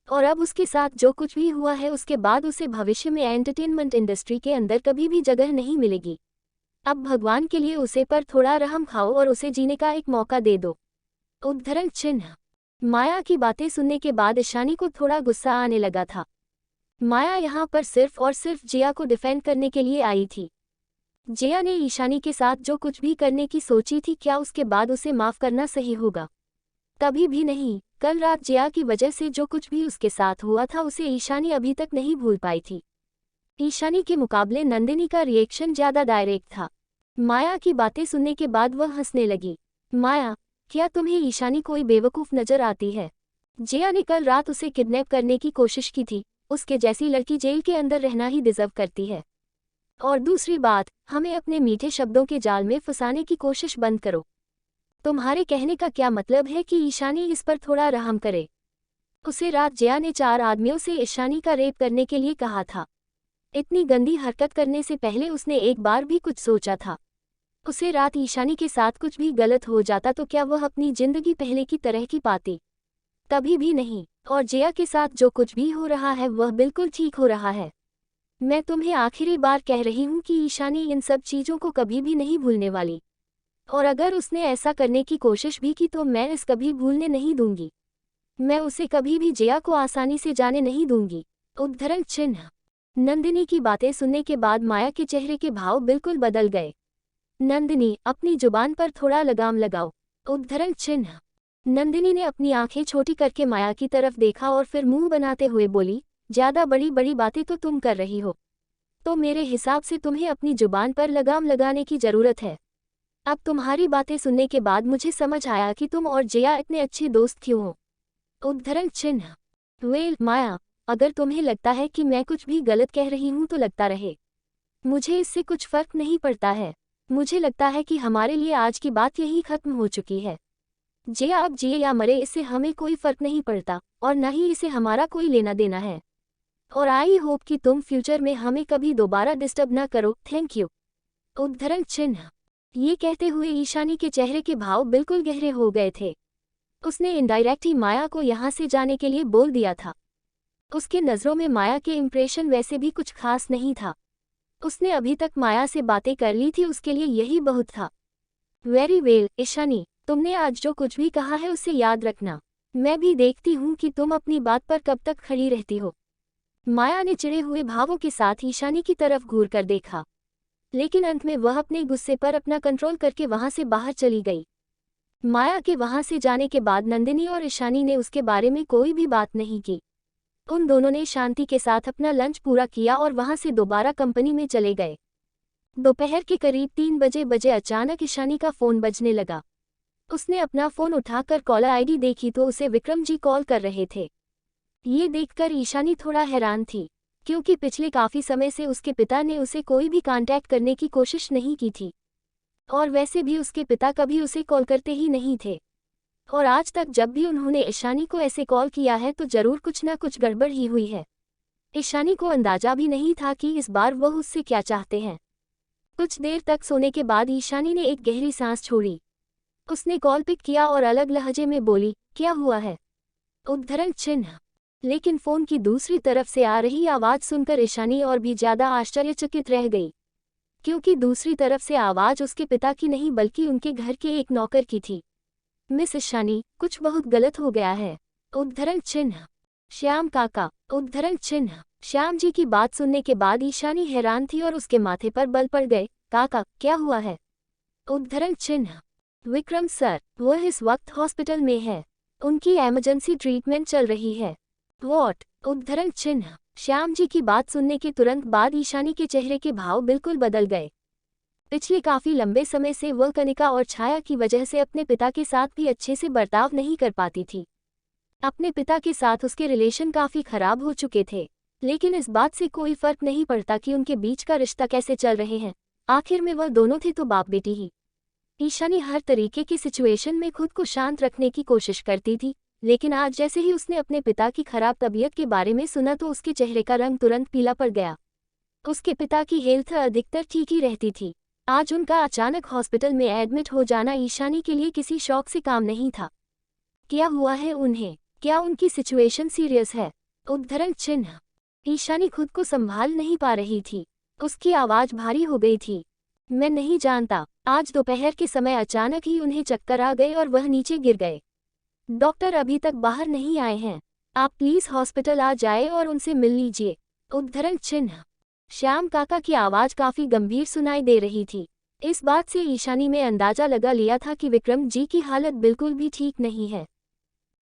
और अब उसके साथ जो कुछ भी हुआ है उसके बाद उसे भविष्य में एंटरटेनमेंट इंडस्ट्री के अंदर कभी भी जगह नहीं मिलेगी। अब भगवान के लिए उसे पर थोड़ा रहम खाओ और उसे जीने का एक मौका दे दो। उद्धरण चिन्ह। माया की बातें सुनने के बाद ईशानी को थोड़ा गुस्सा आने लगा था। माया यहाँ पर सिर्फ और सिर्फ जिया को डिफेंड करने के लिए आई थी। जिया ने ईशानी के साथ जो कुछ भी करने की सोची थी, क्या उसके बाद उसे माफ़ करना सही होगा? कभी भी नहीं। कल रात जिया की वजह से जो कुछ भी उसके साथ हुआ था उसे ईशानी अभी तक नहीं भूल पाई थी। ईशानी के मुकाबले नंदिनी का रिएक्शन ज़्यादा डायरेक्ट था। माया की बातें सुनने के बाद वह हंसने लगी। माया, क्या तुम्हें ईशानी कोई बेवकूफ़ नज़र आती है? जिया ने कल रात उसे किडनैप करने की कोशिश की थी, उसके जैसी लड़की जेल के अंदर रहना ही डिज़र्व करती है। और दूसरी बात, हमें अपने मीठे शब्दों के जाल में फंसाने की कोशिश बंद करो। तुम्हारे कहने का क्या मतलब है कि ईशानी इस पर थोड़ा रहम करे? उसे रात जिया ने 4 आदमियों से ईशानी का रेप करने के लिए कहा था। इतनी गंदी हरकत करने से पहले उसने एक बार भी कुछ सोचा था? उसे रात ईशानी के साथ कुछ भी गलत हो जाता तो क्या वह अपनी जिंदगी पहले की तरह की पाती? कभी भी नहीं। और जिया के साथ जो कुछ भी हो रहा है वह बिल्कुल ठीक हो रहा है। मैं तुम्हें आखिरी बार कह रही हूँ कि ईशानी इन सब चीज़ों को कभी भी नहीं भूलने वाली, और अगर उसने ऐसा करने की कोशिश भी की तो मैं इस कभी भूलने नहीं दूंगी। मैं उसे कभी भी जिया को आसानी से जाने नहीं दूंगी। उद्धरण चिन्ह। नंदिनी की बातें सुनने के बाद माया के चेहरे के भाव बिल्कुल बदल गए। नंदिनी, अपनी जुबान पर थोड़ा लगाम लगाओ। उद्धरण चिन्ह। नंदिनी ने अपनी आंखें छोटी करके माया की तरफ देखा और फिर मुंह बनाते हुए बोली, ज़्यादा बड़ी बड़ी बातें तो तुम कर रही हो, तो मेरे हिसाब से तुम्हें अपनी जुबान पर लगाम लगाने की ज़रूरत है। अब तुम्हारी बातें सुनने के बाद मुझे समझ आया कि तुम और जिया इतने अच्छे दोस्त क्यों हो। उद्धरण चिन्ह। वेल माया, अगर तुम्हें लगता है कि मैं कुछ भी गलत कह रही हूँ तो लगता रहे, मुझे इससे कुछ फ़र्क नहीं पड़ता है। मुझे लगता है कि हमारे लिए आज की बात यही खत्म हो चुकी है। जिया अब जिए या मरे इससे हमें कोई फ़र्क नहीं पड़ता, और न ही इसे हमारा कोई लेना देना है। और आई होप कि तुम फ्यूचर में हमें कभी दोबारा डिस्टर्ब ना करो। Thank you. उद्धरण चिन्ह। ये कहते हुए ईशानी के चेहरे के भाव बिल्कुल गहरे हो गए थे। उसने इनडायरेक्ट ही माया को यहाँ से जाने के लिए बोल दिया था। उसके नज़रों में माया के इम्प्रेशन वैसे भी कुछ खास नहीं था। उसने अभी तक माया से बातें कर ली थी, उसके लिए यही बहुत था। वेरी वेल ईशानी, तुमने आज जो कुछ भी कहा है उसे याद रखना। मैं भी देखती हूँ कि तुम अपनी बात पर कब तक खड़ी रहती हो। माया ने चिढ़े हुए भावों के साथ ईशानी की तरफ घूर कर देखा, लेकिन अंत में वह अपने गुस्से पर अपना कंट्रोल करके वहां से बाहर चली गई। माया के वहां से जाने के बाद नंदिनी और ईशानी ने उसके बारे में कोई भी बात नहीं की। उन दोनों ने शांति के साथ अपना लंच पूरा किया और वहां से दोबारा कंपनी में चले गए। दोपहर के करीब 3 बजे अचानक ईशानी का फ़ोन बजने लगा। उसने अपना फ़ोन उठाकर कॉलर आईडी देखी तो उसे विक्रम जी कॉल कर रहे थे। ये देखकर ईशानी थोड़ा हैरान थी, क्योंकि पिछले काफ़ी समय से उसके पिता ने उसे कोई भी कांटेक्ट करने की कोशिश नहीं की थी। और वैसे भी उसके पिता कभी उसे कॉल करते ही नहीं थे, और आज तक जब भी उन्होंने ईशानी को ऐसे कॉल किया है तो जरूर कुछ ना कुछ गड़बड़ ही हुई है। ईशानी को अंदाजा भी नहीं था कि इस बार वह उससे क्या चाहते हैं। कुछ देर तक सोने के बाद ईशानी ने एक गहरी सांस छोड़ी। उसने कॉल पिक किया और अलग लहजे में बोली, क्या हुआ है? उद्धरण चिन्ह। लेकिन फोन की दूसरी तरफ से आ रही आवाज सुनकर ईशानी और भी ज्यादा आश्चर्यचकित रह गई, क्योंकि दूसरी तरफ से आवाज उसके पिता की नहीं बल्कि उनके घर के एक नौकर की थी। मिस ईशानी, कुछ बहुत गलत हो गया है। उद्धरण चिन्ह। श्याम काका। उद्धरण चिन्ह। श्याम जी की बात सुनने के बाद ईशानी हैरान थी और उसके माथे पर बल पड़ गए। काका, क्या हुआ है? उद्धरण चिन्ह। विक्रम सर, वह इस वक्त हॉस्पिटल में है। उनकी इमरजेंसी ट्रीटमेंट चल रही है। व्हाट? उद्धरण चिन्ह। श्याम जी की बात सुनने के तुरंत बाद ईशानी के चेहरे के भाव बिल्कुल बदल गए। पिछले काफी लंबे समय से वह कनिका और छाया की वजह से अपने पिता के साथ भी अच्छे से बर्ताव नहीं कर पाती थी। अपने पिता के साथ उसके रिलेशन काफी खराब हो चुके थे, लेकिन इस बात से कोई फर्क नहीं पड़ता कि उनके बीच का रिश्ता कैसे चल रहे हैं। आखिर में वह दोनों थे तो बाप बेटी ही। ईशानी हर तरीके की सिचुएशन में खुद को शांत रखने की कोशिश करती थी, लेकिन आज जैसे ही उसने अपने पिता की खराब तबीयत के बारे में सुना तो उसके चेहरे का रंग तुरंत पीला पड़ गया। उसके पिता की हेल्थ अधिकतर ठीक ही रहती थी। आज उनका अचानक हॉस्पिटल में एडमिट हो जाना ईशानी के लिए किसी शौक से काम नहीं था। क्या हुआ है उन्हें? क्या उनकी सिचुएशन सीरियस है? उद्धरण चिन्ह। ईशानी खुद को संभाल नहीं पा रही थी। उसकी आवाज भारी हो गई थी। मैं नहीं जानता। आज दोपहर के समय अचानक ही उन्हें चक्कर आ गए और वह नीचे गिर गए। डॉक्टर अभी तक बाहर नहीं आए हैं। आप प्लीज हॉस्पिटल आ जाए और उनसे मिल लीजिए। उद्धरण चिन्ह। श्याम काका की आवाज काफी गंभीर सुनाई दे रही थी। इस बात से ईशानी में अंदाजा लगा लिया था कि विक्रम जी की हालत बिल्कुल भी ठीक नहीं है।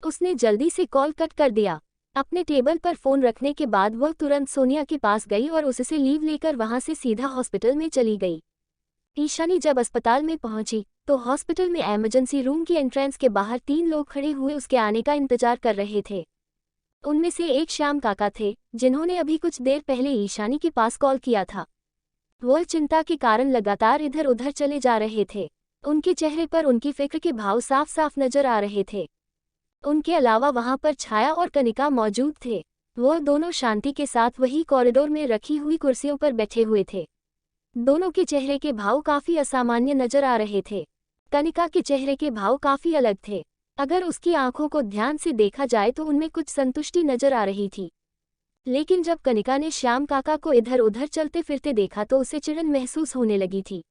उसने जल्दी से कॉल कट कर दिया। अपने टेबल पर फोन रखने के बाद वह तुरंत सोनिया के पास गई और उससे लीव लेकर वहां से सीधा हॉस्पिटल में चली गई। ईशानी जब अस्पताल में पहुंची तो हॉस्पिटल में इमरजेंसी रूम की एंट्रेंस के बाहर 3 लोग खड़े हुए उसके आने का इंतजार कर रहे थे। उनमें से एक श्याम काका थे, जिन्होंने अभी कुछ देर पहले ईशानी के पास कॉल किया था। वह चिंता के कारण लगातार इधर उधर चले जा रहे थे। उनके चेहरे पर उनकी फिक्र के भाव साफ साफ नजर आ रहे थे। उनके अलावा वहां पर छाया और कनिका मौजूद थे। वह दोनों शांति के साथ वही कॉरिडोर में रखी हुई कुर्सियों पर बैठे हुए थे। दोनों के चेहरे के भाव काफी असामान्य नजर आ रहे थे। कनिका के चेहरे के भाव काफी अलग थे। अगर उसकी आंखों को ध्यान से देखा जाए तो उनमें कुछ संतुष्टि नजर आ रही थी, लेकिन जब कनिका ने श्याम काका को इधर उधर चलते फिरते देखा तो उसे चिढ़न महसूस होने लगी थी।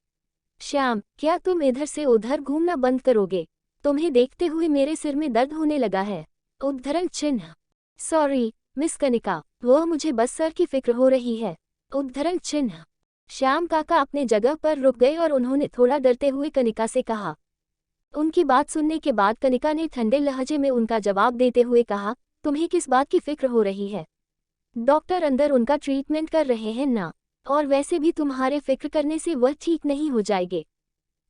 श्याम, क्या तुम इधर से उधर घूमना बंद करोगे? तुम्हें देखते हुए मेरे सिर में दर्द होने लगा है। उद्धरण चिन्ह। सॉरी मिस कनिका, वह मुझे बस सर की फिक्र हो रही है। उद्धरण चिन्ह। श्याम काका अपने जगह पर रुक गए और उन्होंने थोड़ा डरते हुए कनिका से कहा। उनकी बात सुनने के बाद कनिका ने ठंडे लहजे में उनका जवाब देते हुए कहा, तुम्हें किस बात की फिक्र हो रही है? डॉक्टर अंदर उनका ट्रीटमेंट कर रहे हैं ना, और वैसे भी तुम्हारे फिक्र करने से वह ठीक नहीं हो जाएंगे।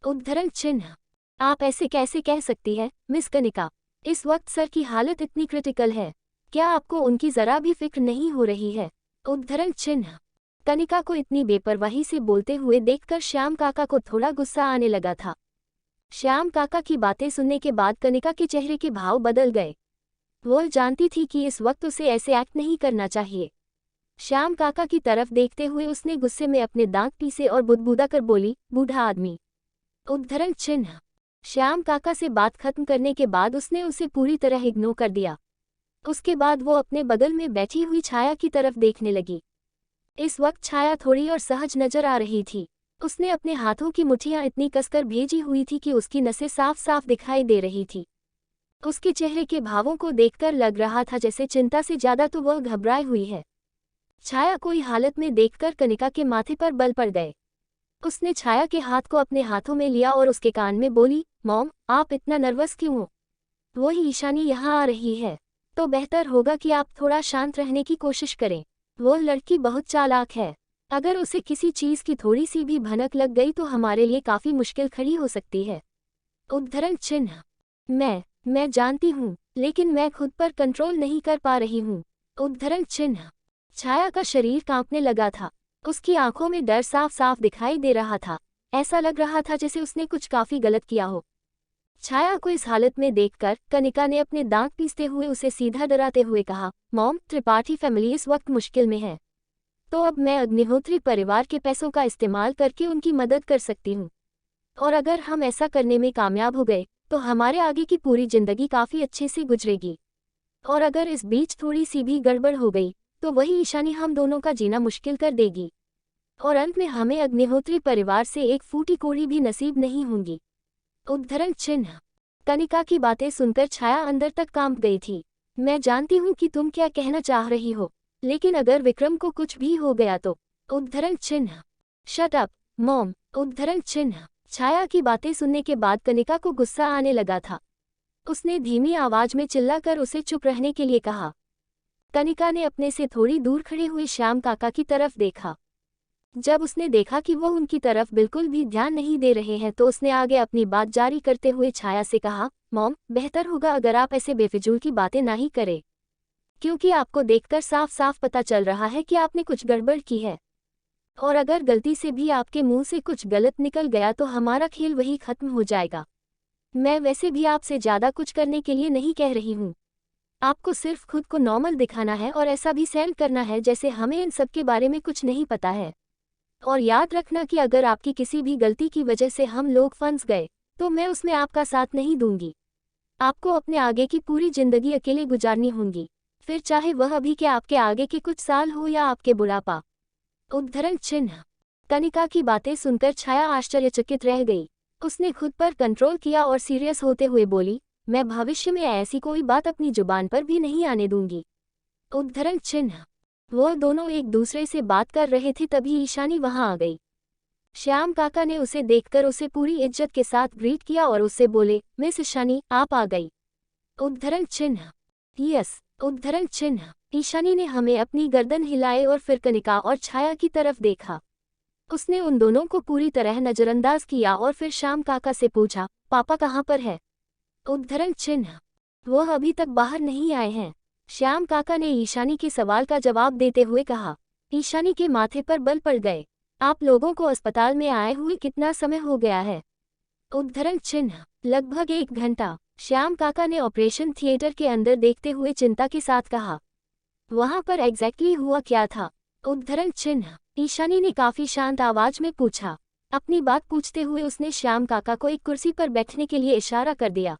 उद्धरण चिन्ह। आप ऐसे कैसे कह सकती है मिस कनिका? इस वक्त सर की हालत इतनी क्रिटिकल है, क्या आपको उनकी जरा भी फिक्र नहीं हो रही है? उद्धरण चिन्ह। कनिका को इतनी बेपरवाही से बोलते हुए देखकर श्याम काका को थोड़ा गुस्सा आने लगा था। श्याम काका की बातें सुनने के बाद कनिका के चेहरे के भाव बदल गए। वह जानती थी कि इस वक्त उसे ऐसे एक्ट नहीं करना चाहिए। श्याम काका की तरफ देखते हुए उसने गुस्से में अपने दांत पीसे और बुदबुदा कर बोली, बूढ़ा आदमी। उद्धरण चिन्ह। श्याम काका से बात खत्म करने के बाद उसने उसे पूरी तरह इग्नोर कर दिया। उसके बाद वो अपने बगल में बैठी हुई छाया की तरफ देखने लगी। इस वक्त छाया थोड़ी और सहज नजर आ रही थी। उसने अपने हाथों की मुट्ठियां इतनी कसकर भेजी हुई थी कि उसकी नसें साफ साफ दिखाई दे रही थी। उसके चेहरे के भावों को देखकर लग रहा था जैसे चिंता से ज्यादा तो वह घबराई हुई है। छाया कोई हालत में देखकर कनिका के माथे पर बल पड़ गए। उसने छाया के हाथ को अपने हाथों में लिया और उसके कान में बोली, मॉम, आप इतना नर्वस क्यों हो? वही ईशानी यहाँ आ रही है, तो बेहतर होगा कि आप थोड़ा शांत रहने की कोशिश करें। वो लड़की बहुत चालाक है। अगर उसे किसी चीज की थोड़ी सी भी भनक लग गई तो हमारे लिए काफी मुश्किल खड़ी हो सकती है। उद्धरण चिन्ह। मैं जानती हूँ, लेकिन मैं खुद पर कंट्रोल नहीं कर पा रही हूँ। उद्धरण चिन्ह। छाया का शरीर कांपने लगा था। उसकी आंखों में डर साफ साफ दिखाई दे रहा था। ऐसा लग रहा था जैसे उसने कुछ काफी गलत किया हो। छाया को इस हालत में देखकर कनिका ने अपने दांत पीसते हुए उसे सीधा डराते हुए कहा, मॉम, त्रिपाठी फैमिली इस वक्त मुश्किल में है, तो अब मैं अग्निहोत्री परिवार के पैसों का इस्तेमाल करके उनकी मदद कर सकती हूँ। और अगर हम ऐसा करने में कामयाब हो गए तो हमारे आगे की पूरी जिंदगी काफी अच्छे से गुजरेगी। और अगर इस बीच थोड़ी सी भी गड़बड़ हो गई तो वही ईशानी हम दोनों का जीना मुश्किल कर देगी, और अंत में हमें अग्निहोत्री परिवार से एक फूटी कोड़ी भी नसीब नहीं होंगी। उद्धरण चिन्ह। कनिका की बातें सुनकर छाया अंदर तक कांप गई थी। मैं जानती हूँ कि तुम क्या कहना चाह रही हो, लेकिन अगर विक्रम को कुछ भी हो गया तो। उद्धरण चिन्ह। Shut up mom. उद्धरण चिन्ह। छाया की बातें सुनने के बाद कनिका को गुस्सा आने लगा था। उसने धीमी आवाज में चिल्लाकर उसे चुप रहने के लिए कहा। कनिका ने अपने से थोड़ी दूर खड़े हुए श्याम काका की तरफ देखा। जब उसने देखा कि वो उनकी तरफ बिल्कुल भी ध्यान नहीं दे रहे हैं तो उसने आगे अपनी बात जारी करते हुए छाया से कहा, मॉम, बेहतर होगा अगर आप ऐसे बेफिजूल की बातें ना ही करें, क्योंकि आपको देखकर साफ साफ पता चल रहा है कि आपने कुछ गड़बड़ की है, और अगर गलती से भी आपके मुंह से कुछ गलत निकल गया तो हमारा खेल वही खत्म हो जाएगा। मैं वैसे भी आपसे ज़्यादा कुछ करने के लिए नहीं कह रही हूँ। आपको सिर्फ खुद को नॉर्मल दिखाना है और ऐसा भी सेंड करना है जैसे हमें इन सब के बारे में कुछ नहीं पता है। और याद रखना कि अगर आपकी किसी भी गलती की वजह से हम लोग फंस गए तो मैं उसमें आपका साथ नहीं दूंगी। आपको अपने आगे की पूरी जिंदगी अकेले गुजारनी होगी, फिर चाहे वह अभी के आपके आगे के कुछ साल हो या आपके बुढ़ापा। उद्धरण चिन्ह। कनिका की बातें सुनकर छाया आश्चर्यचकित रह गई। उसने खुद पर कंट्रोल किया और सीरियस होते हुए बोली, मैं भविष्य में ऐसी कोई बात अपनी जुबान पर भी नहीं आने दूंगी। उद्धरण चिन्ह। वह दोनों एक दूसरे से बात कर रहे थे तभी ईशानी वहां आ गई। श्याम काका ने उसे देखकर उसे पूरी इज्जत के साथ ग्रीट किया और उससे बोले, मिस ईशानी, आप आ गई। उद्धरण चिन्ह। यस। उद्धरण चिन्ह। ईशानी ने हमें अपनी गर्दन हिलाए और फिर कनिका और छाया की तरफ देखा। उसने उन दोनों को पूरी तरह नजरअंदाज किया और फिर श्याम काका से पूछा, पापा कहाँ पर है? उद्धरण चिन्ह। वह अभी तक बाहर नहीं आए हैं। श्याम काका ने ईशानी के सवाल का जवाब देते हुए कहा। ईशानी के माथे पर बल पड़ गए। आप लोगों को अस्पताल में आए हुए कितना समय हो गया है? उद्धरण चिन्ह। लगभग 1 घंटा। श्याम काका ने ऑपरेशन थिएटर के अंदर देखते हुए चिंता के साथ कहा। वहां पर एग्जैक्टली हुआ क्या था? उद्धरण चिन्ह। ईशानी ने काफी शांत आवाज में पूछा। अपनी बात पूछते हुए उसने श्याम काका को एक कुर्सी पर बैठने के लिए इशारा कर दिया।